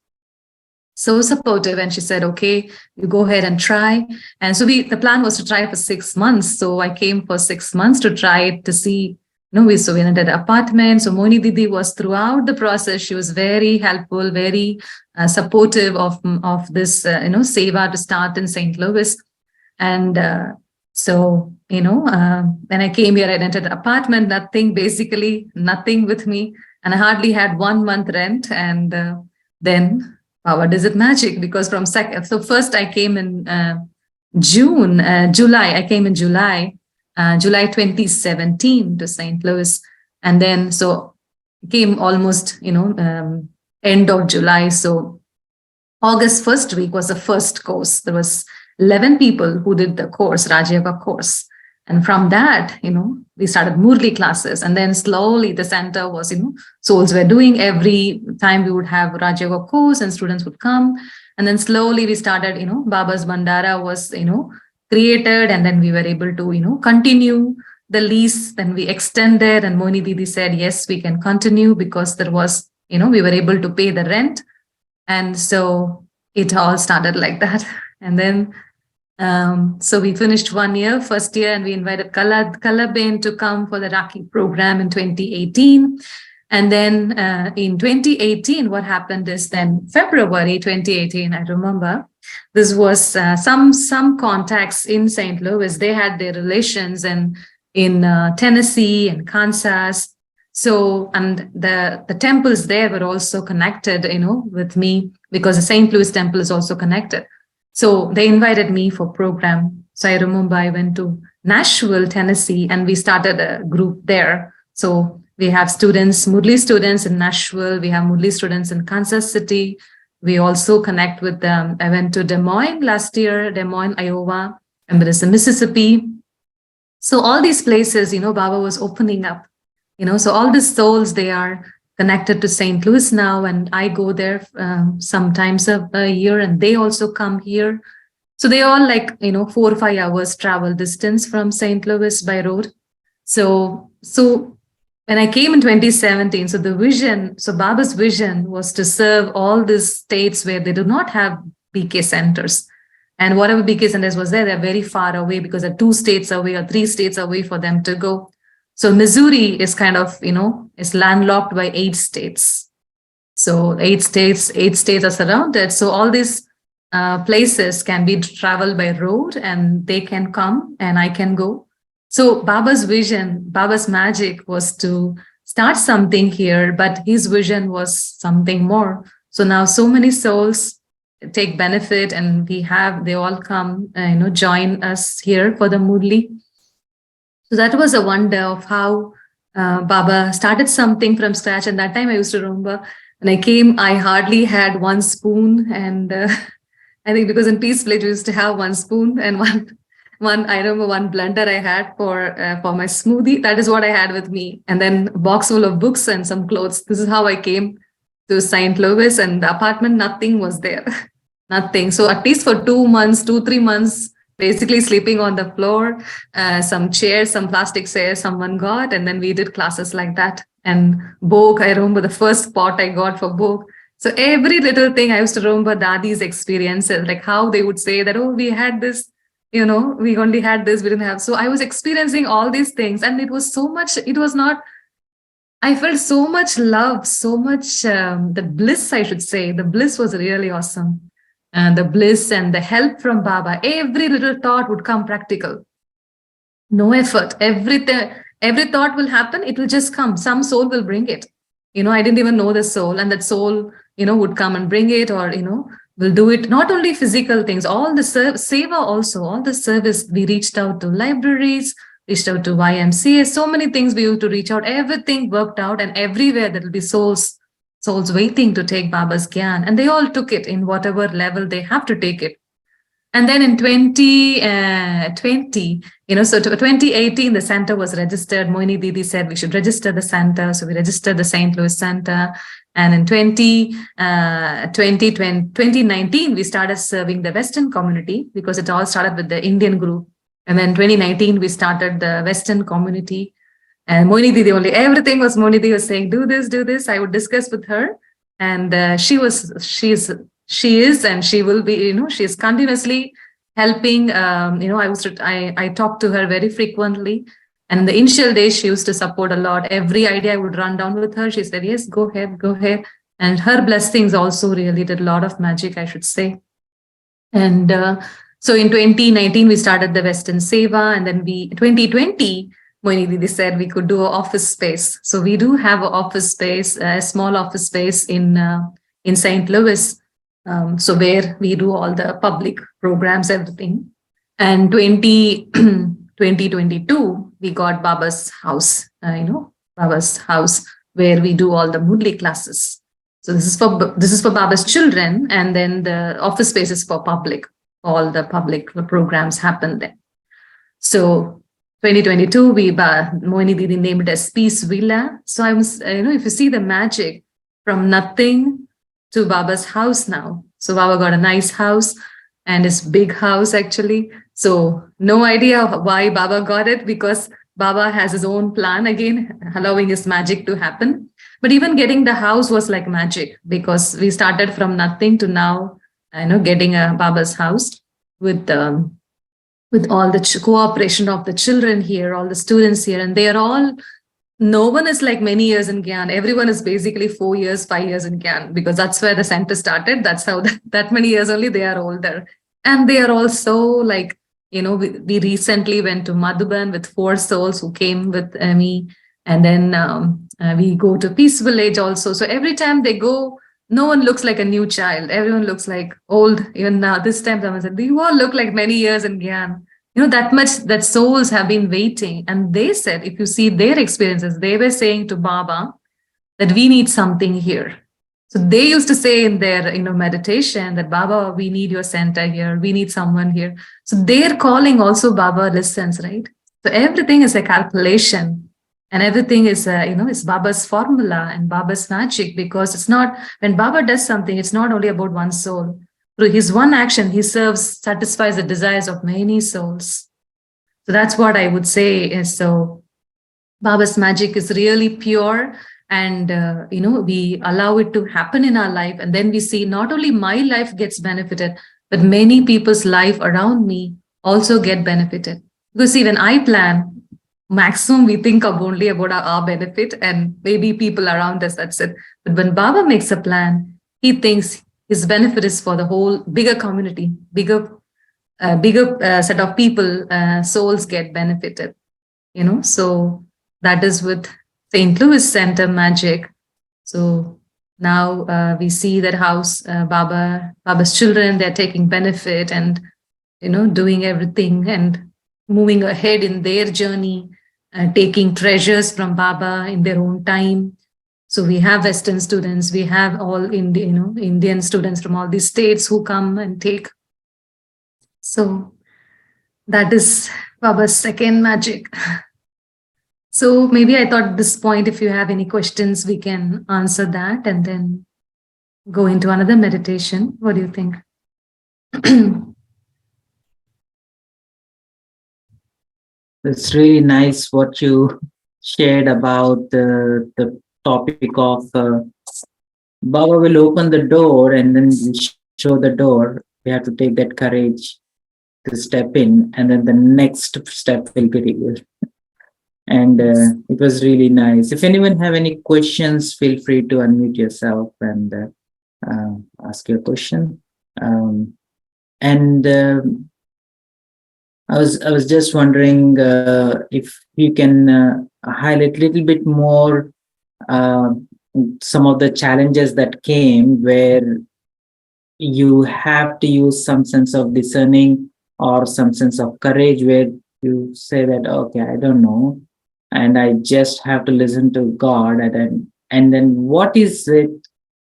supportive, and she said, okay, you go ahead and try. And so the plan was to try for 6 months. So I came for 6 months to try it, to see, we rented an apartment. So Moini Didi was throughout the process. She was very helpful, very supportive of this, Seva to start in St. Louis. And so, when I came here, I rented an apartment, basically nothing with me. And I hardly had 1 month rent. And then Power does it magic, because so first I came in July. I came in July 2017 to St. Louis. And then, so came almost, end of July. So August first week was the first course. There was 11 people who did the course, Raja Yoga course. And from that, we started Murli classes. And then slowly the center was, souls were doing. Every time we would have Raja Yoga course and students would come. And then slowly we started, Baba's Bandara was, created. And then we were able to, continue the lease. Then we extended, and Moini Didi said, yes, we can continue, because there was, we were able to pay the rent. And so it all started like that. And then So we finished 1 year, first year, and we invited Kalaben to come for the Rakhi program in 2018. And then in 2018, what happened is then February 2018, I remember, this was some contacts in St. Louis. They had their relations in Tennessee and Kansas. So, and the temples there were also connected, with me, because the St. Louis temple is also connected. So they invited me for program. So I remember I went to Nashville, Tennessee, and we started a group there. So we have students, Murli students in Nashville. We have Murli students in Kansas City. We also connect with them. I went to Des Moines last year, Des Moines, Iowa, and there is a Mississippi. So all these places, Baba was opening up, so all these souls, they are connected to St. Louis now, and I go there sometimes a year, and they also come here. So they all 4 or 5 hours travel distance from St. Louis by road. So when I came in 2017, so Baba's vision was to serve all these states where they do not have BK centers. And whatever BK centers was there, they're very far away because they're 2 states away or 3 states away for them to go. So Missouri is kind of, is landlocked by 8 states. So 8 states are surrounded. So all these places can be traveled by road, and they can come and I can go. So Baba's vision, Baba's magic was to start something here, but his vision was something more. So now so many souls take benefit, and they all come, join us here for the Murli. So that was a wonder of how Baba started something from scratch. And that time I used to remember when I came, I hardly had 1 spoon. And I think because in Peace Village, we used to have 1 spoon and I remember 1 blender I had for my smoothie. That is what I had with me. And then a box full of books and some clothes. This is how I came to St. Louis, and the apartment, nothing was there. Nothing. So at least for 2-3 months, basically sleeping on the floor, some chairs, some plastic chairs someone got, and then we did classes like that. And Bog, I remember the first pot I got for Bog. So every little thing I used to remember Dadi's experiences, like how they would say that, oh, we had this, we only had this, we didn't have. So I was experiencing all these things, and it was so much, I felt so much love, so much, the bliss, I should say. The bliss was really awesome. And the bliss and the help from Baba, every little thought would come practical. No effort. Every thought will happen. It will just come. Some soul will bring it. I didn't even know the soul, and that soul, would come and bring it, or, will do it. Not only physical things, all the seva also, all the service. We reached out to libraries, reached out to YMCA, so many things we used to reach out. Everything worked out, and everywhere there will be souls waiting to take Baba's Gyan, and they all took it in whatever level they have to take it. And then in 2020, so 2018, the center was registered. Moini Didi said we should register the center. So we registered the St. Louis Center. And in 2019, we started serving the Western community, because it all started with the Indian group. And then 2019, we started the Western community. And Moini Didi only, everything was Moini Didi was saying, do this. I would discuss with her. And she is, and she will be, she is continuously helping. I talk to her very frequently. And in the initial days, she used to support a lot. Every idea I would run down with her. She said, yes, go ahead. And her blessings also really did a lot of magic, I should say. And so in 2019, we started the Western Seva. And then 2020, Moini Didi said we could do an office space. So we do have an office space, a small office space in St. Louis. So where we do all the public programs, everything. And 2022, we got Baba's house, Baba's house, where we do all the Murli classes. So this is for Baba's children, and then the office space is for public. All the public programs happen there. So 2022, Moini Didi named it as Peace Villa. So I was, if you see the magic from nothing to Baba's house now. So Baba got a nice house, and his big house actually. So no idea why Baba got it, because Baba has his own plan again, allowing his magic to happen. But even getting the house was like magic, because we started from nothing to now, getting a Baba's house with with all the cooperation of the children here, all the students here, and they are all, no one is like many years in Gyan. Everyone is basically 4 years, 5 years in Gyan, because that's where the center started. That's how that many years only they are older. And they are also like, we recently went to Madhuban with 4 souls who came with me. And then we go to Peace Village also. So every time they go, no one looks like a new child. Everyone looks like old. Even now, this time, someone said, you all look like many years in Gyan. That much that souls have been waiting. And they said, if you see their experiences, they were saying to Baba that we need something here. So they used to say in their, meditation that Baba, we need your center here. We need someone here. So their calling also Baba listens, right? So everything is a calculation, and everything is, is Baba's formula and Baba's magic, because it's not, when Baba does something, it's not only about one soul. Through his one action, he satisfies the desires of many souls. So that's what I would say is, so Baba's magic is really pure, and we allow it to happen in our life, and then we see not only my life gets benefited, but many people's life around me also get benefited. Because see, when I plan, maximum we think of only about our benefit and maybe people around us, that's it. But when Baba makes a plan, he thinks his benefit is for the whole bigger community, bigger set of people, souls get benefited. So that is with St. Louis Center magic. So now we see that house, Baba's children, they're taking benefit and doing everything and moving ahead in their journey, taking treasures from Baba in their own time. So we have Western students, we have all Indian students from all these states who come and take. So that is Baba's second magic. So maybe I thought at this point, if you have any questions, we can answer that and then go into another meditation. What do you think? It's really nice what you shared about the topic of Baba will open the door and then show the door. We have to take that courage to step in, and then the next step will be revealed. And it was really nice. If anyone have any questions, feel free to unmute yourself and ask your question. And I was just wondering if you can highlight a little bit more some of the challenges that came where you have to use some sense of discerning or some sense of courage, where you say that, okay, I don't know, and I just have to listen to God. And then what is it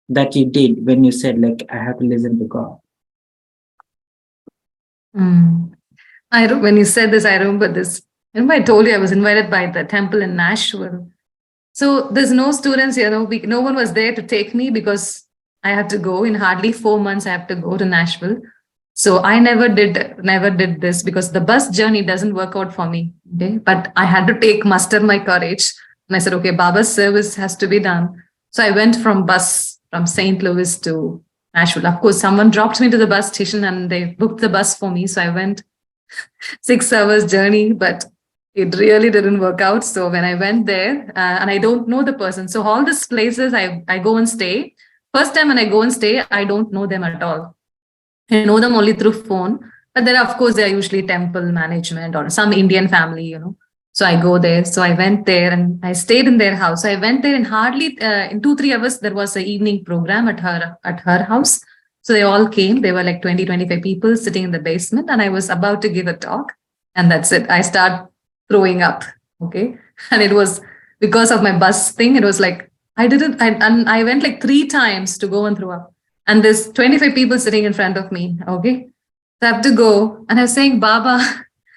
that you did when you said, like, I have to listen to God? When you said this, I remember this. Remember I told you I was invited by the temple in Nashville. So there's no students, no one was there to take me because I had to go in hardly 4 months. I have to go to Nashville. So I never did this because the bus journey doesn't work out for me. Okay, but I had to muster my courage, and I said, okay, Baba's service has to be done. So I went from St. Louis to Nashville. Of course, someone dropped me to the bus station and they booked the bus for me. So I went 6 hours journey, but it really didn't work out. So when I went there, and I don't know the person, so all these places I go and stay. First time when I go and stay, I don't know them at all. I know them only through phone, but there, of course, they are usually temple management or some Indian family, So I go there. So I went there and I stayed in their house. So I went there and hardly in 2-3 hours, there was an evening program at her house. So they all came. They were like 20-25 people sitting in the basement, and I was about to give a talk, and that's it. I start throwing up. Okay. And it was because of my bus thing. It was like, I went like 3 times to go and throw up. And there's 25 people sitting in front of me. Okay. So I have to go. And I was saying, Baba,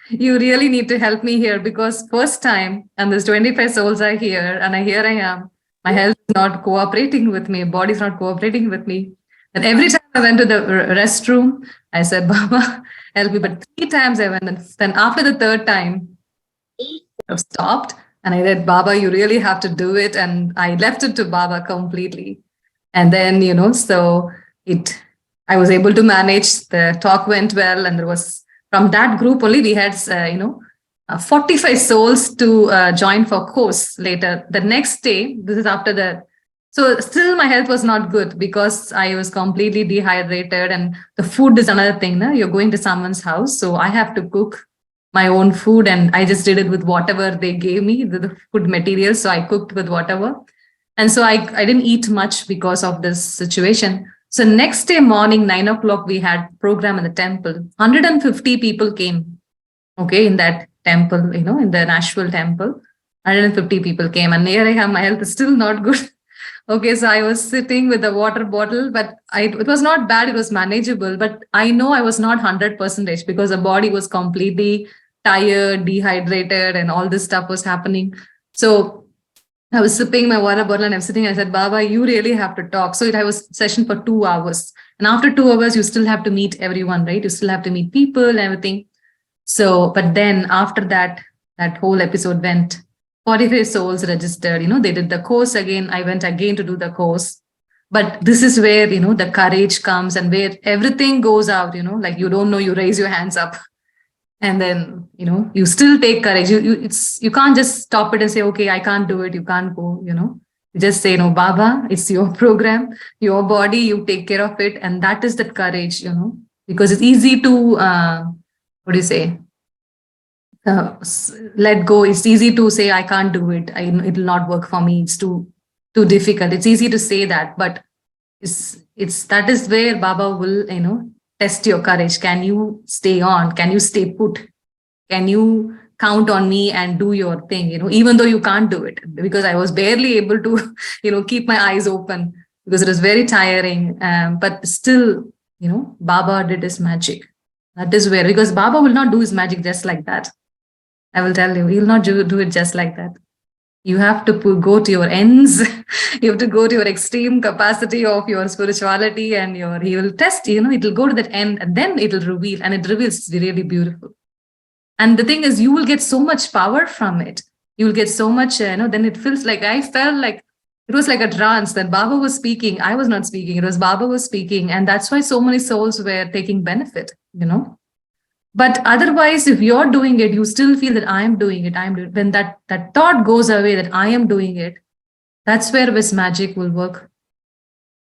you really need to help me here, because first time, and there's 25 souls are here, and here I am. My health is not cooperating with me. Body's not cooperating with me. And every time I went to the restroom, I said, Baba, help me. But 3 times I went. And then after the 3rd time, I've stopped. And I said, Baba, you really have to do it. And I left it to Baba completely. And then, so I was able to manage. The talk went well, and there was from that group only we had 45 souls to join for course later. The next day, this is after the, so still my health was not good because I was completely dehydrated, and the food is another thing. No? You're going to someone's house, so I have to cook my own food, and I just did it with whatever they gave me, the food materials. So I cooked with whatever. And so I didn't eat much because of this situation. So next day morning, 9 o'clock, we had program in the temple. 150 people came, okay, in that temple, in the Nashville temple. 150 people came, and here I have, my health is still not good. Okay, so I was sitting with a water bottle, but it was not bad, it was manageable. But I know I was not 100% because the body was completely tired, dehydrated, and all this stuff was happening. So I was sipping my water bottle and I'm sitting. I said, Baba, you really have to talk. So I was session for 2 hours. And after 2 hours, you still have to meet everyone, right? You still have to meet people and everything. So, but then after that, that whole episode went, 45 souls registered, they did the course again. I went again to do the course. But this is where, the courage comes and where everything goes out, like you don't know, you raise your hands up. And then, you still take courage. You can't just stop it and say, okay, I can't do it. You can't go, You just say, no, Baba, it's your program, your body, you take care of it. And that is the courage, because it's easy to, what do you say? Let go. It's easy to say, I can't do it. It will not work for me. It's too difficult. It's easy to say that, but that is where Baba will, test your courage. Can you stay on? Can you stay put? Can you count on me and do your thing? Even though you can't do it, because I was barely able to, keep my eyes open because it was very tiring. But still, Baba did his magic. That is where, because Baba will not do his magic just like that. I will tell you, he will not do it just like that. You have to go to your ends. You have to go to your extreme capacity of your spirituality, and he will test, it will go to that end, and then it will reveal, and it reveals really beautiful. And the thing is, you will get so much power from it. You will get so much, then it feels like, I felt like it was like a trance that Baba was speaking. I was not speaking. It was Baba was speaking. And that's why so many souls were taking benefit, But otherwise, if you're doing it, you still feel that I am doing it. When that thought goes away that I am doing it, that's where this magic will work.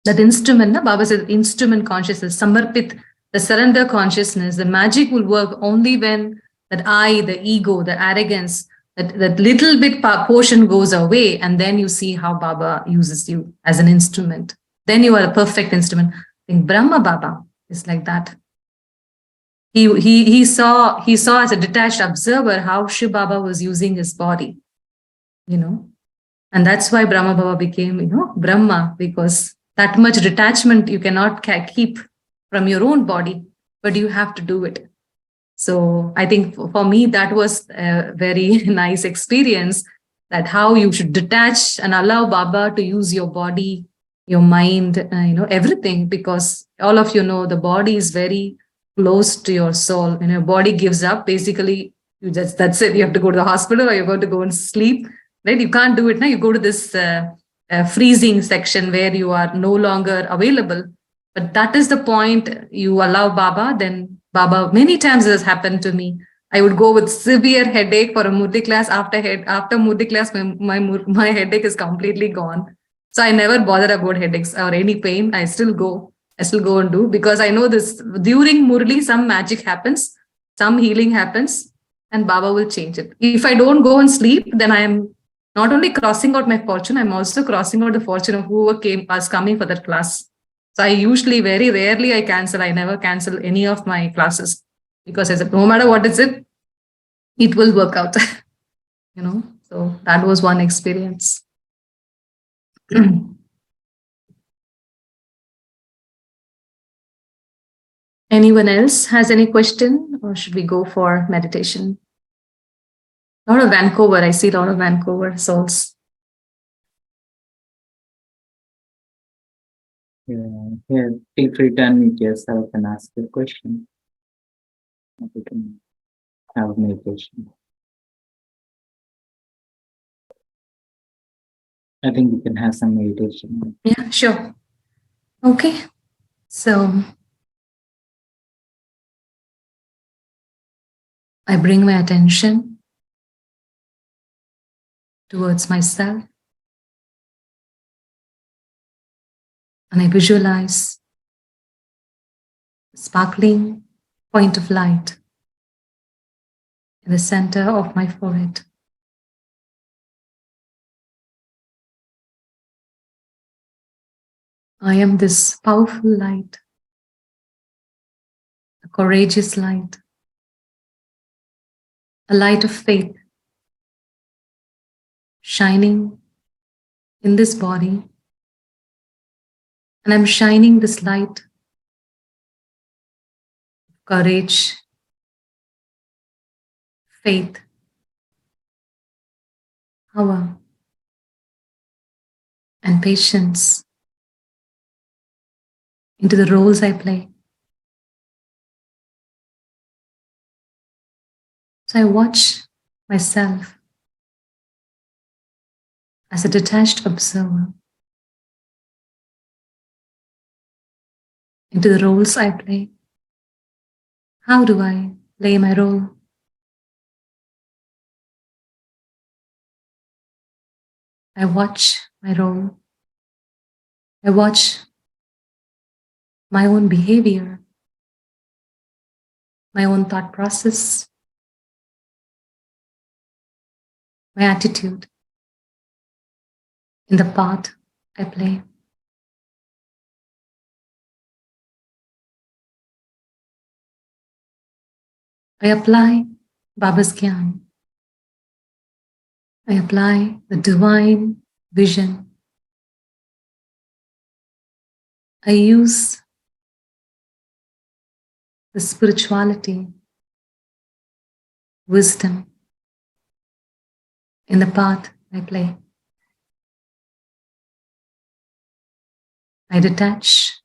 That instrument, Baba says, instrument consciousness, samarpit, the surrender consciousness, the magic will work only when that I, the ego, the arrogance, that little bit portion goes away, and then you see how Baba uses you as an instrument. Then you are a perfect instrument. I think Brahma Baba is like that. He saw as a detached observer how Shiv Baba was using his body, and that's why Brahma Baba became, Brahma, because that much detachment you cannot keep from your own body, but you have to do it. So I think for me, that was a very nice experience, that how you should detach and allow Baba to use your body, your mind, everything, because all of the body is very close to your soul. When your body gives up, basically, that's it. You have to go to the hospital, or you're going to go and sleep, right? You can't do it now. You go to this freezing section where you are no longer available. But that is the point. You allow Baba, then Baba, many times this has happened to me. I would go with severe headache for a Murti class. After Murti class, my headache is completely gone. So I never bother about headaches or any pain. I still go and do, because I know this during Murli, some magic happens, some healing happens, and Baba will change it. If I don't go and sleep, then I am not only crossing out my fortune, I'm also crossing out the fortune of whoever was coming for that class. So I usually, very rarely, I cancel. I never cancel any of my classes, because I said, no matter what is it, it will work out. So that was one experience. Anyone else has any question, or should we go for meditation? A lot of Vancouver. I see a lot of Vancouver souls. Yeah, feel free to unmute yourself and ask the question. We can have meditation. I think we can have some meditation. Yeah, sure. Okay. So I bring my attention towards myself and I visualize a sparkling point of light in the center of my forehead. I am this powerful light, a courageous light, a light of faith, shining in this body. And I'm shining this light, courage, faith, power, and patience into the roles I play. So I watch myself as a detached observer into the roles I play. How do I play my role? I watch my role. I watch my own behavior, my own thought process, my attitude in the part I play. I apply Baba's Gyan. I apply the divine vision. I use the spirituality, wisdom in the part I play. I detach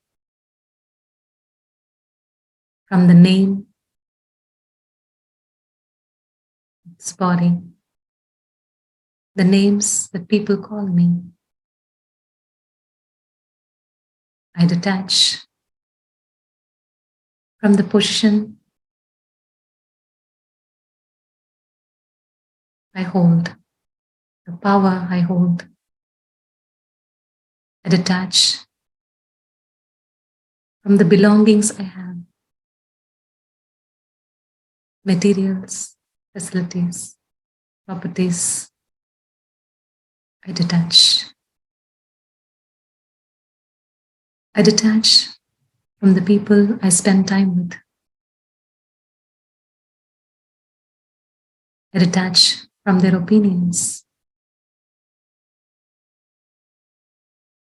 from the name, its body, the names that people call me. I detach from the position I hold, the power I hold. I detach from the belongings I have, materials, facilities, properties. I detach. I detach from the people I spend time with. I detach from their opinions.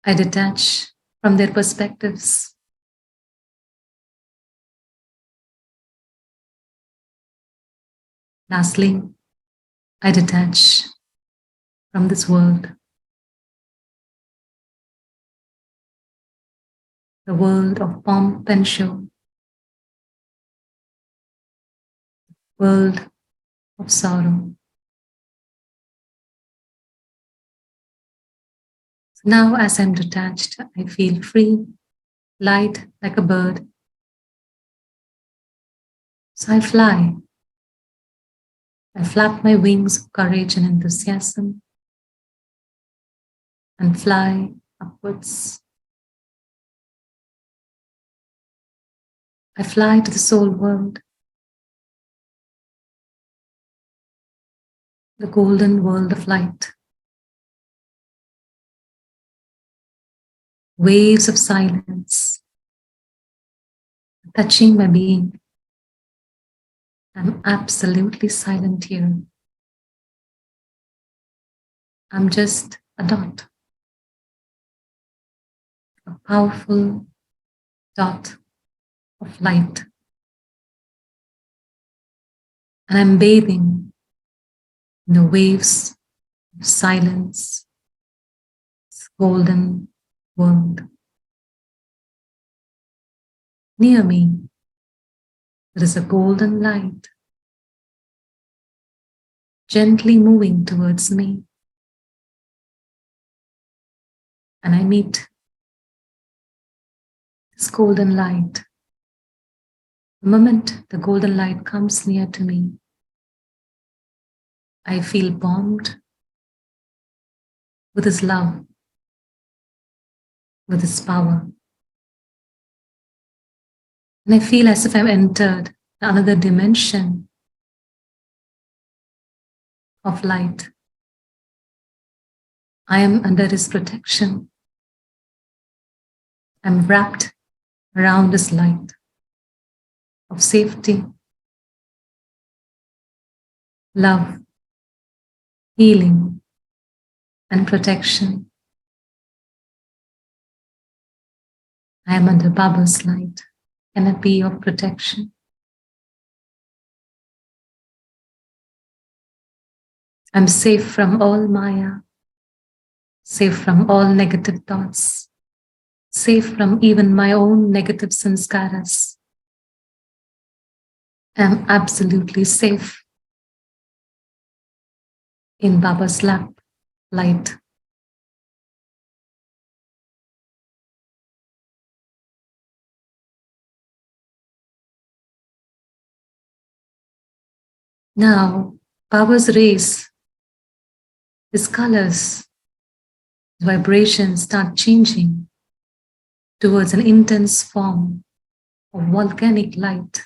I detach from their perspectives. Lastly, I detach from this world, the world of pomp and show, world of sorrow. So now, as I'm detached, I feel free, light like a bird. So I fly. I flap my wings of courage and enthusiasm and fly upwards. I fly to the soul world, the golden world of light. Waves of silence touching my being. I'm absolutely silent here. I'm just a dot, a powerful dot of light. And I'm bathing in the waves of silence, this golden world. Near me, there is a golden light gently moving towards me. And I meet this golden light. The moment the golden light comes near to me, I feel bombed with His love, with His power. And I feel as if I've entered another dimension of light. I am under His protection. I'm wrapped around His light of safety, love, healing, and protection. I am under Baba's light, canopy of protection. I'm safe from all Maya, safe from all negative thoughts, safe from even my own negative sanskaras. I'm absolutely safe in Baba's lap, light. Now, Baba's rays, His colors, vibrations start changing towards an intense form of volcanic light.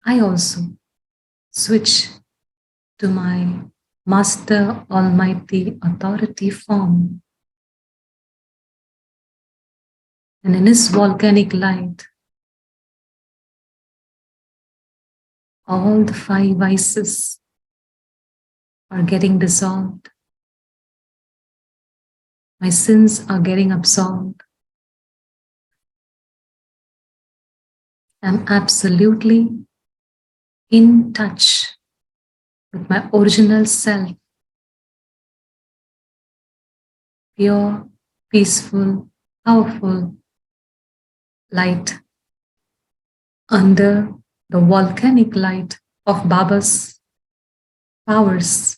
I also switch to my Master Almighty Authority form. And in His volcanic light, all the 5 vices are getting dissolved. My sins are getting absolved. I'm absolutely in touch with my original self, pure, peaceful, powerful light under the volcanic light of Baba's powers.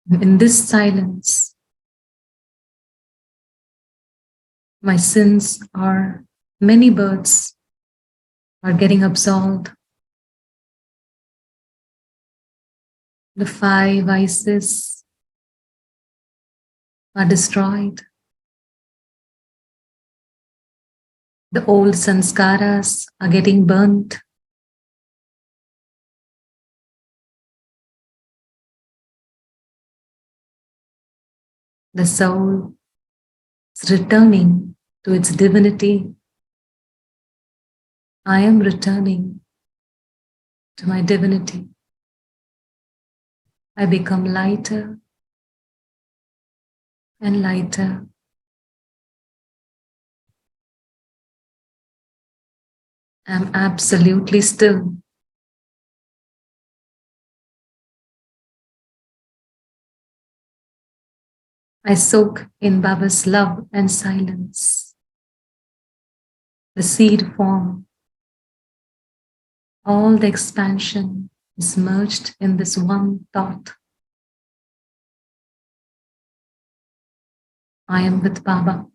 In this silence, my sins are many births are getting absolved. The 5 vices are destroyed. The old sanskaras are getting burnt. The soul is returning to its divinity. I am returning to my divinity. I become lighter and lighter. I'm absolutely still. I soak in Baba's love and silence. The seed form, all the expansion is merged in this one thought. I am with Baba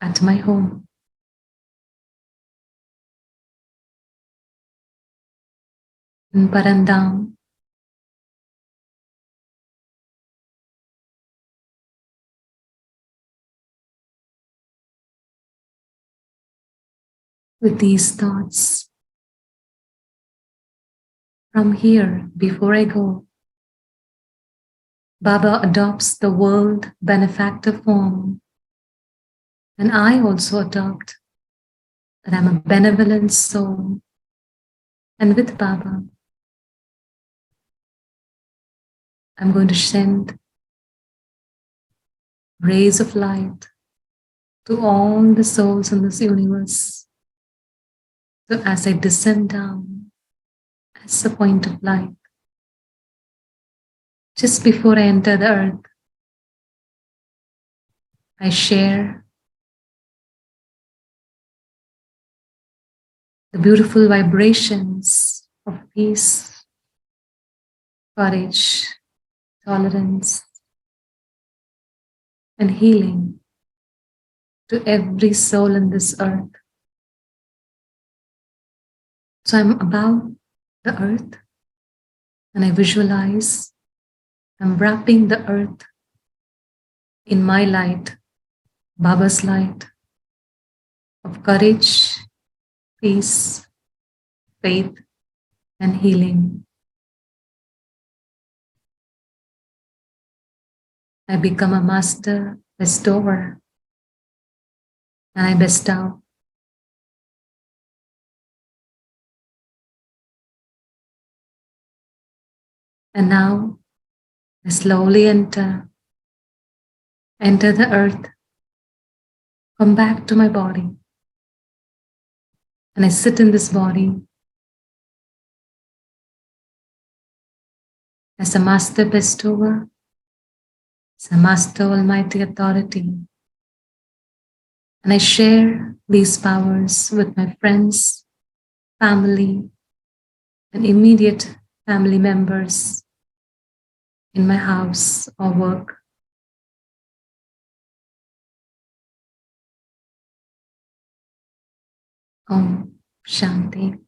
at my home. In Parandam, with these thoughts. From here, before I go, Baba adopts the world benefactor form, and I also adopt that I'm a benevolent soul. And with Baba, I'm going to send rays of light to all the souls in this universe. So as I descend down as a point of light, just before I enter the earth, I share the beautiful vibrations of peace, courage, tolerance, and healing to every soul in this earth. So I'm above the earth and I visualize I'm wrapping the earth in my light, Baba's light of courage, peace, faith, and healing. I become a master bestower and I bestow. And now I slowly enter the earth, come back to my body, and I sit in this body as a master bestower, as a master almighty authority. And I share these powers with my friends, family, and immediate family members in my house or work. Om Shanti.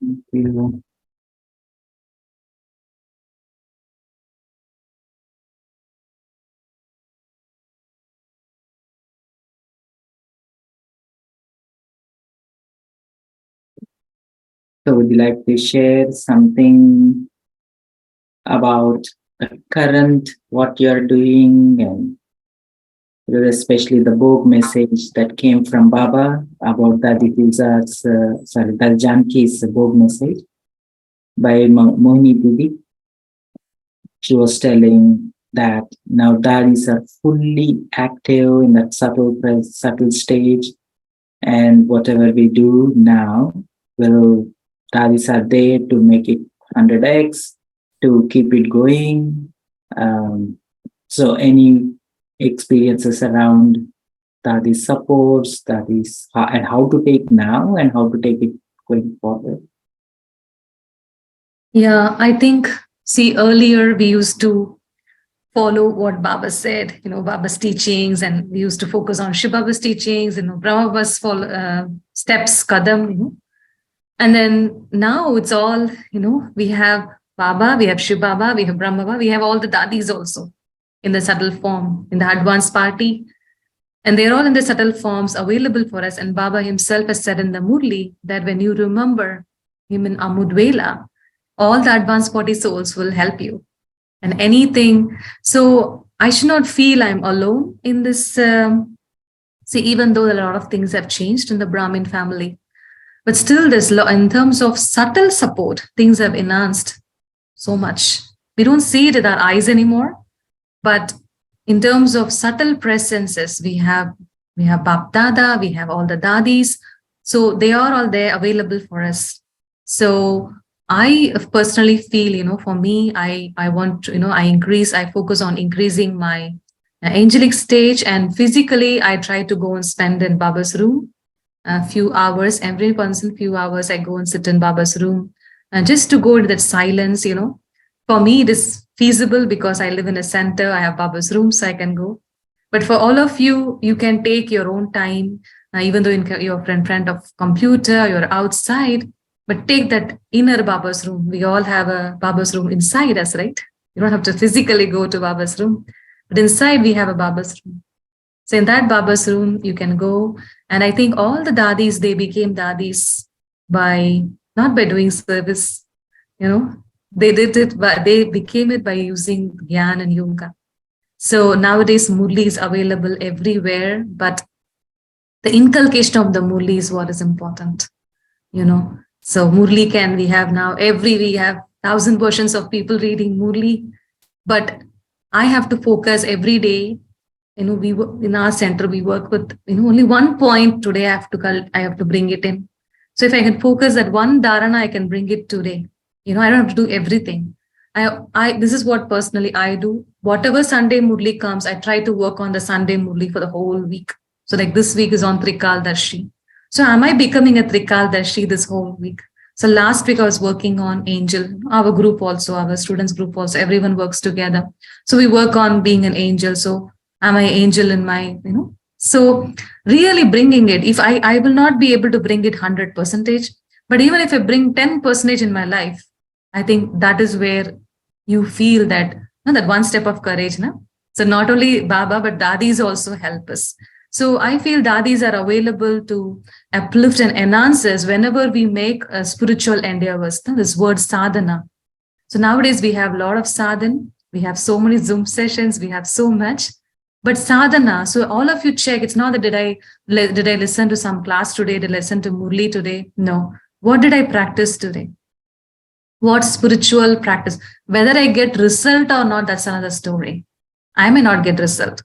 Thank you. So would you like to share something about the current, what you're doing, and especially the book message that came from Baba about the diffuser's, the Janki's book message by Mohini Didi? She was telling that now daddies are fully active in that subtle stage, and whatever we do now, will daddies are there to make it 100x, to keep it going. So any experiences around daddy's supports, daddy's and how to take now and how to take it going forward? Yeah, I think, see, earlier we used to follow what Baba said, Baba's teachings, and we used to focus on Shiv Baba's teachings, Brahma Baba's steps, Kadam, And then now it's all, we have Baba, we have Shiv Baba, we have Brahma Baba, we have all the dadis also in the subtle form, in the advanced party. And they're all in the subtle forms available for us. And Baba himself has said in the Murli that when you remember him in Amudvela, all the advanced party souls will help you. And anything. So I should not feel I'm alone in this. See, even though a lot of things have changed in the Brahmin family, but still this, in terms of subtle support, things have enhanced so much. We don't see it with our eyes anymore, but in terms of subtle presences, we have Bap Dada, we have all the Dadis. So they are all there available for us. So I personally feel, for me, I want to, I focus on increasing my angelic stage, and physically I try to go and spend in Baba's room a few hours, every once in a few hours I go and sit in Baba's room, and just to go into that silence, for me it is feasible because I live in a center, I have Baba's room, so I can go. But for all of you, you can take your own time, even though you're in front of computer, you're outside, but take that inner Baba's room. We all have a Baba's room inside us, right? You don't have to physically go to Baba's room, but inside we have a Baba's room. So in that Baba's room, you can go. And I think all the dadis, they became dadis not by doing service, they did it, but they became it by using Gyan and Yoga. So nowadays, Murli is available everywhere, but the inculcation of the Murli is what is important, So Murli we have 1,000 versions of people reading Murli, but I have to focus every day. We in our center, we work with, only one point today I have to bring it in. So if I can focus that one dharana, I can bring it today. I don't have to do everything. This is what personally I do. Whatever Sunday Murli comes, I try to work on the Sunday Murli for the whole week. So like this week is on Trikaldarshi. So am I becoming a Trikaldarshi this whole week? So last week I was working on angel, our group also, our students group also, everyone works together. So we work on being an angel. So am I angel in my, so really bringing it, if I will not be able to bring it 100%, but even if I bring 10% in my life, I think that is where you feel that, that one step of courage. No? So not only Baba, but Dadis also help us. So I feel Dadis are available to uplift and enhance us whenever we make a spiritual endeavors. This word sadhana. So nowadays we have a lot of sadhana. We have so many Zoom sessions. We have so much. But sadhana, so all of you check. It's not that did I listen to some class today? Did I listen to Murli today? No. What did I practice today? What spiritual practice? Whether I get result or not, that's another story. I may not get result,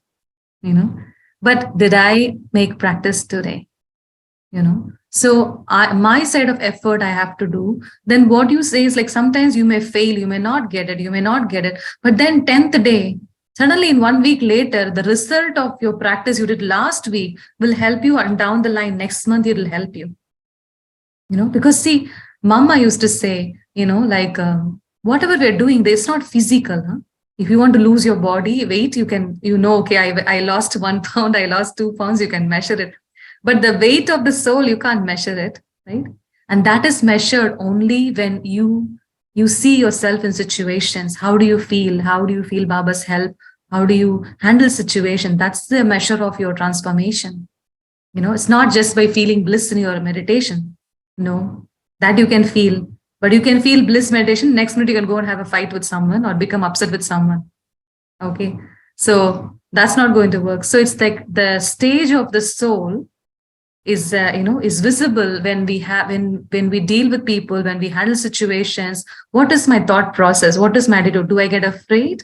but did I make practice today? So my side of effort I have to do. Then what you say is like sometimes you may fail, you may not get it, but then 10th day, suddenly in 1 week later, the result of your practice you did last week will help you, and down the line next month it will help you. Because see, Mama used to say, whatever we're doing, it's not physical. Huh? If you want to lose your body weight, you can, okay, I lost 1 pound, I lost 2 pounds, you can measure it. But the weight of the soul, you can't measure it, right? And that is measured only when you see yourself in situations. How do you feel? How do you feel Baba's help? How do you handle situation? That's the measure of your transformation. It's not just by feeling bliss in your meditation. No, that you can feel. But you can feel bliss meditation. Next minute, you can go and have a fight with someone or become upset with someone. Okay. So that's not going to work. So it's like the stage of the soul is visible when we have when we deal with people, when we handle situations. What is my thought process? What is my attitude? Do I get afraid?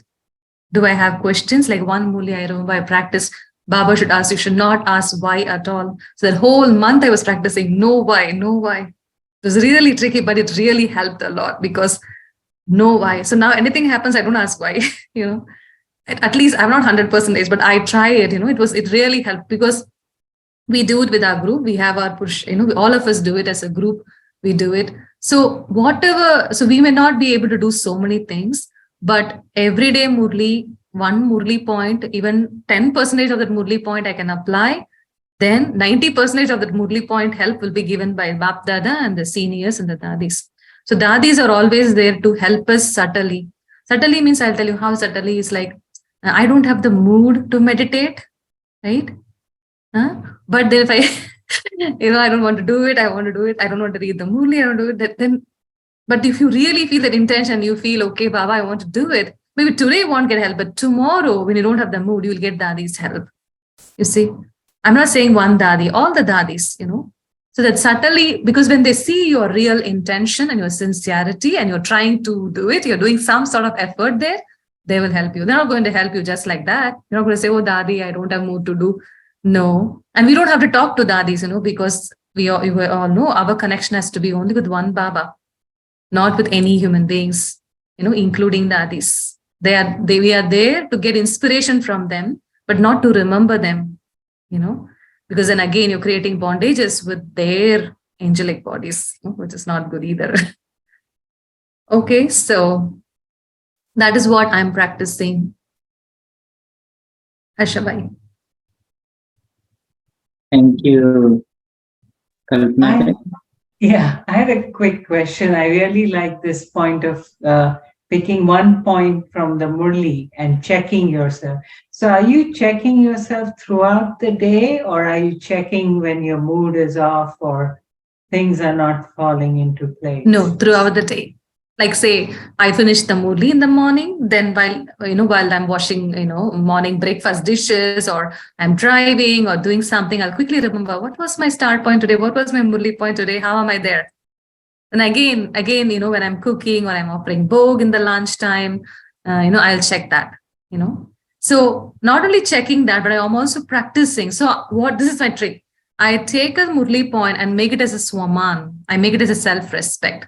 Do I have questions? Like one Muli I remember I practiced, Baba should ask, you should not ask why at all. So that whole month I was practicing no why. It was really tricky, but it really helped a lot because no why. So now anything happens, I don't ask why. At least I'm not 100%, but I try it. It really helped because we do it with our group. We have our push, all of us do it as a group. We do it. So so we may not be able to do so many things, but every day Murli, one Murli point, even 10% of that Murli point I can apply. Then 90% of that Murli point help will be given by Bap Dada and the seniors and the Dadis. So Dadis are always there to help us subtly. Subtly means I'll tell you how subtly is like, I don't have the mood to meditate, right? But then if I, I don't want to do it, I want to do it. I don't want to read the Murli, I don't do it. Then, but if you really feel that intention, you feel, okay, Baba, I want to do it. Maybe today you won't get help, but tomorrow when you don't have the mood, you will get Dadi's help. You see, I'm not saying one Dadi, all the Dadis, so that subtly, because when they see your real intention and your sincerity and you're trying to do it, you're doing some sort of effort there, they will help you. They're not going to help you just like that. You're not going to say, oh, Dadi, I don't have mood to do. No. And we don't have to talk to Dadis, because we all know our connection has to be only with one Baba, not with any human beings, including Dadis. We are there to get inspiration from them, but not to remember them, because then again, you're creating bondages with their angelic bodies, which is not good either. Okay, so that is what I'm practicing. Harsha bhai. Thank you, Kalpana. I had a quick question. I really like this point of picking one point from the Murli and checking yourself. So are you checking yourself throughout the day, or are you checking when your mood is off or things are not falling into place? No, throughout the day. Like say, I finish the Murli in the morning, then while I'm washing, morning breakfast dishes, or I'm driving or doing something, I'll quickly remember what was my start point today? What was my Murli point today? How am I there? And again, when I'm cooking or I'm offering bhog in the lunchtime, I'll check that, So not only checking that, but I'm also practicing. So this is my trick. I take a Murli point and make it as a swaman. I make it as a self-respect.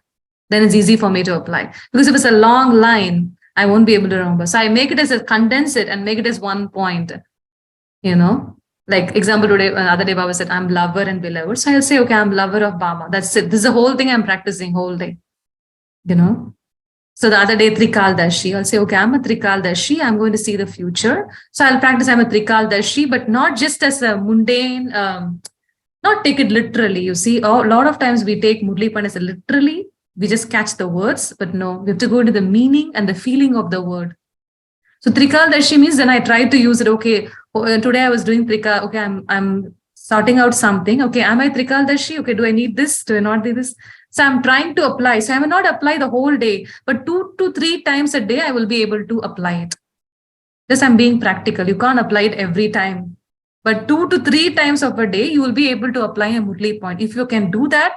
Then it's easy for me to apply. Because if it's a long line, I won't be able to remember. So I make it as condense it and make it as one point, Like example today, other day Baba said, I'm lover and beloved. So I'll say, okay, I'm lover of Baba. That's it. This is the whole thing I'm practicing whole day, you know. So the other day, Trikaldashi, I'll say, okay, I'm a Trikaldashi. I'm going to see the future. So I'll practice I'm a Trikaldashi, but not just as a mundane, not take it literally. You see, a lot of times we take Murlipan as a literally, we just catch the words, but no, we have to go into the meaning and the feeling of the word. So Trikaldashi means then I try to use it. Okay, today I was doing Trika. Okay, I'm sorting out something. Okay, am I Trikaldashi? Okay, do I need this? Do I not need this? So I'm trying to apply. So I will not apply the whole day, but 2 to 3 times a day I will be able to apply it. Just I'm being practical. You can't apply it every time, but 2 to 3 times of a day you will be able to apply a Murli point. If you can do that,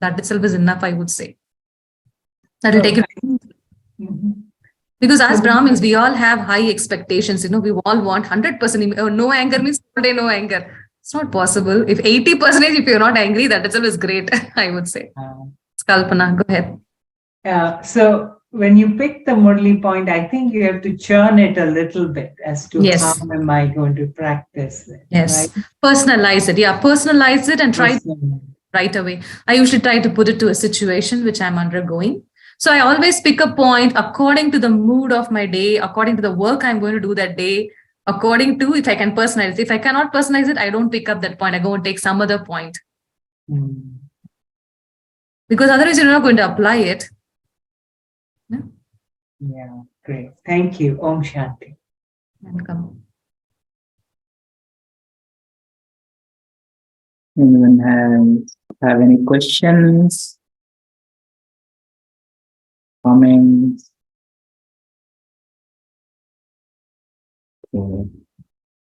that itself is enough. I would say that will take it. Mhm. Because as Brahmins, we all have high expectations. You know, we all want 100%. No anger means today no anger. It's not possible. If 80%, if you're not angry, that itself is great, I would say. Kalpana, go ahead. So when you pick the Murli point, I think you have to churn it a little bit as to Yes. how am I going to practice it. Yes. Right? Personalize it. Yeah, personalize it and try Personally. right away. I usually try to put it to a situation which I'm undergoing. So I always pick a point according to the mood of my day, according to the work I'm going to do that day, according to if I can personalize it. If I cannot personalize it, I don't pick up that point. I go and take some other point. Mm. Because otherwise you're not going to apply it. Yeah, great. Thank you. Om Shanti. Welcome. Anyone have any questions? Comments? Okay.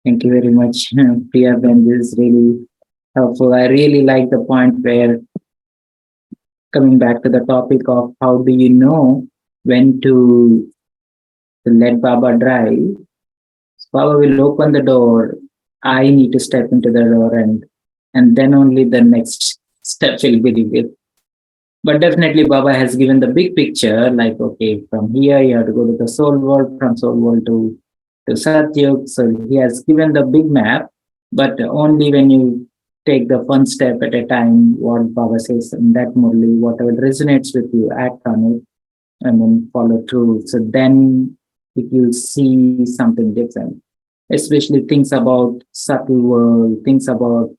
Thank you very much, Priya. Ben, this is really helpful. I really like the point where coming back to the topic of how do you know when to let Baba drive. Baba will open the door. I need to step into the door, and then only the next step will be revealed. But definitely Baba has given the big picture, like, okay, from here you have to go to the soul world, from soul world to Satyug. So he has given the big map, but only when you take the one step at a time, what Baba says in that Murli, whatever resonates with you, act on it and then follow through. So then if you see something different, especially things about subtle world, things about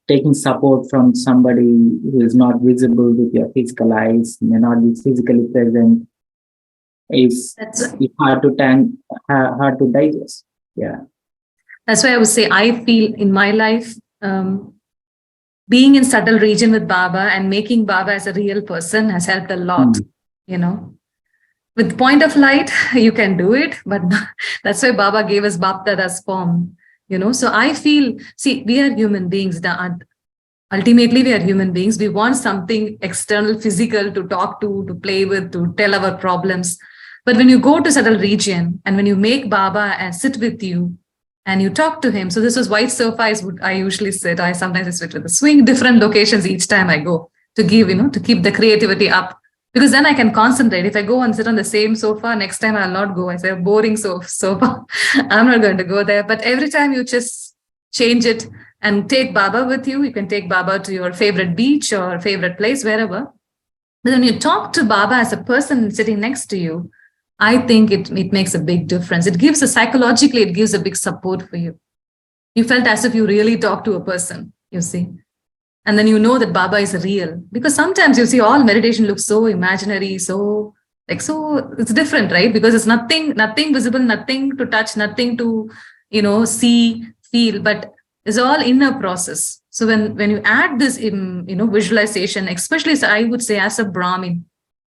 taking support from somebody who is not visible with your physical eyes, may not be physically present, is hard to digest. Yeah. That's why I would say I feel in my life, being in subtle region with Baba and making Baba as a real person has helped a lot. You know, with point of light, you can do it, but that's why Baba gave us Baptada's form. You know, so I feel, see, we are human beings. Ultimately, we are human beings. We want something external, physical to talk to play with, to tell our problems. But when you go to subtle region and when you make Baba and sit with you and you talk to him, so this was white sofa is what I usually sit. I sometimes sit with the swing, different locations each time I go to give, to keep the creativity up. Because then I can concentrate. If I go and sit on the same sofa, next time I'll not go. I say, boring sofa. I'm not going to go there. But every time you just change it and take Baba with you, you can take Baba to your favorite beach or favorite place, wherever. But when you talk to Baba as a person sitting next to you, I think it makes a big difference. It gives psychologically, it gives a big support for you. You felt as if you really talk to a person, you see. And then you know that Baba is real. Because sometimes you see all meditation looks so imaginary, so it's different, right? Because it's nothing visible, nothing to touch, nothing to, see, feel, but it's all inner process. So when you add this, visualization, especially I would say as a Brahmin,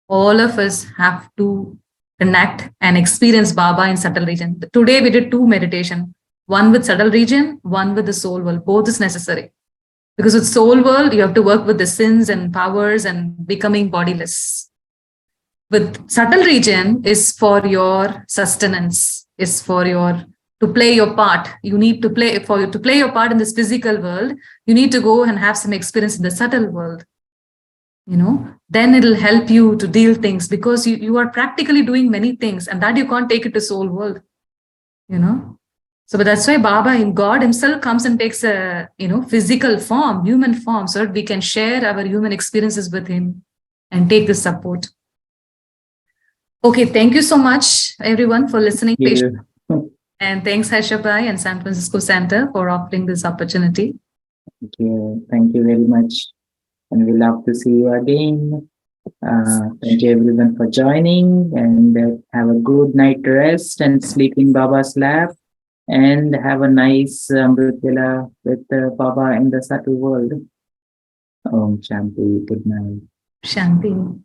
all of us have to connect and experience Baba in subtle region. Today we did 2 meditation, one with subtle region, one with the soul world. Both is necessary. Because with soul world, you have to work with the sins and powers and becoming bodiless. With subtle region is for your sustenance, is for to play your part. You need to play your part in this physical world. You need to go and have some experience in the subtle world. Then it'll help you to deal things because you are practically doing many things and that you can't take it to soul world. So but that's why Baba, God himself comes and takes a, physical form, human form, so that we can share our human experiences with him and take the support. Okay, thank you so much, everyone, for listening patiently. And thanks, Harsha Bhai and San Francisco Center for offering this opportunity. Thank you. Thank you very much. And we love to see you again. Thank you everyone for joining, and have a good night rest and sleep in Baba's lap, and have a nice Amrit Vela with Baba in the subtle world. Om Shanti. Good night. Shanti.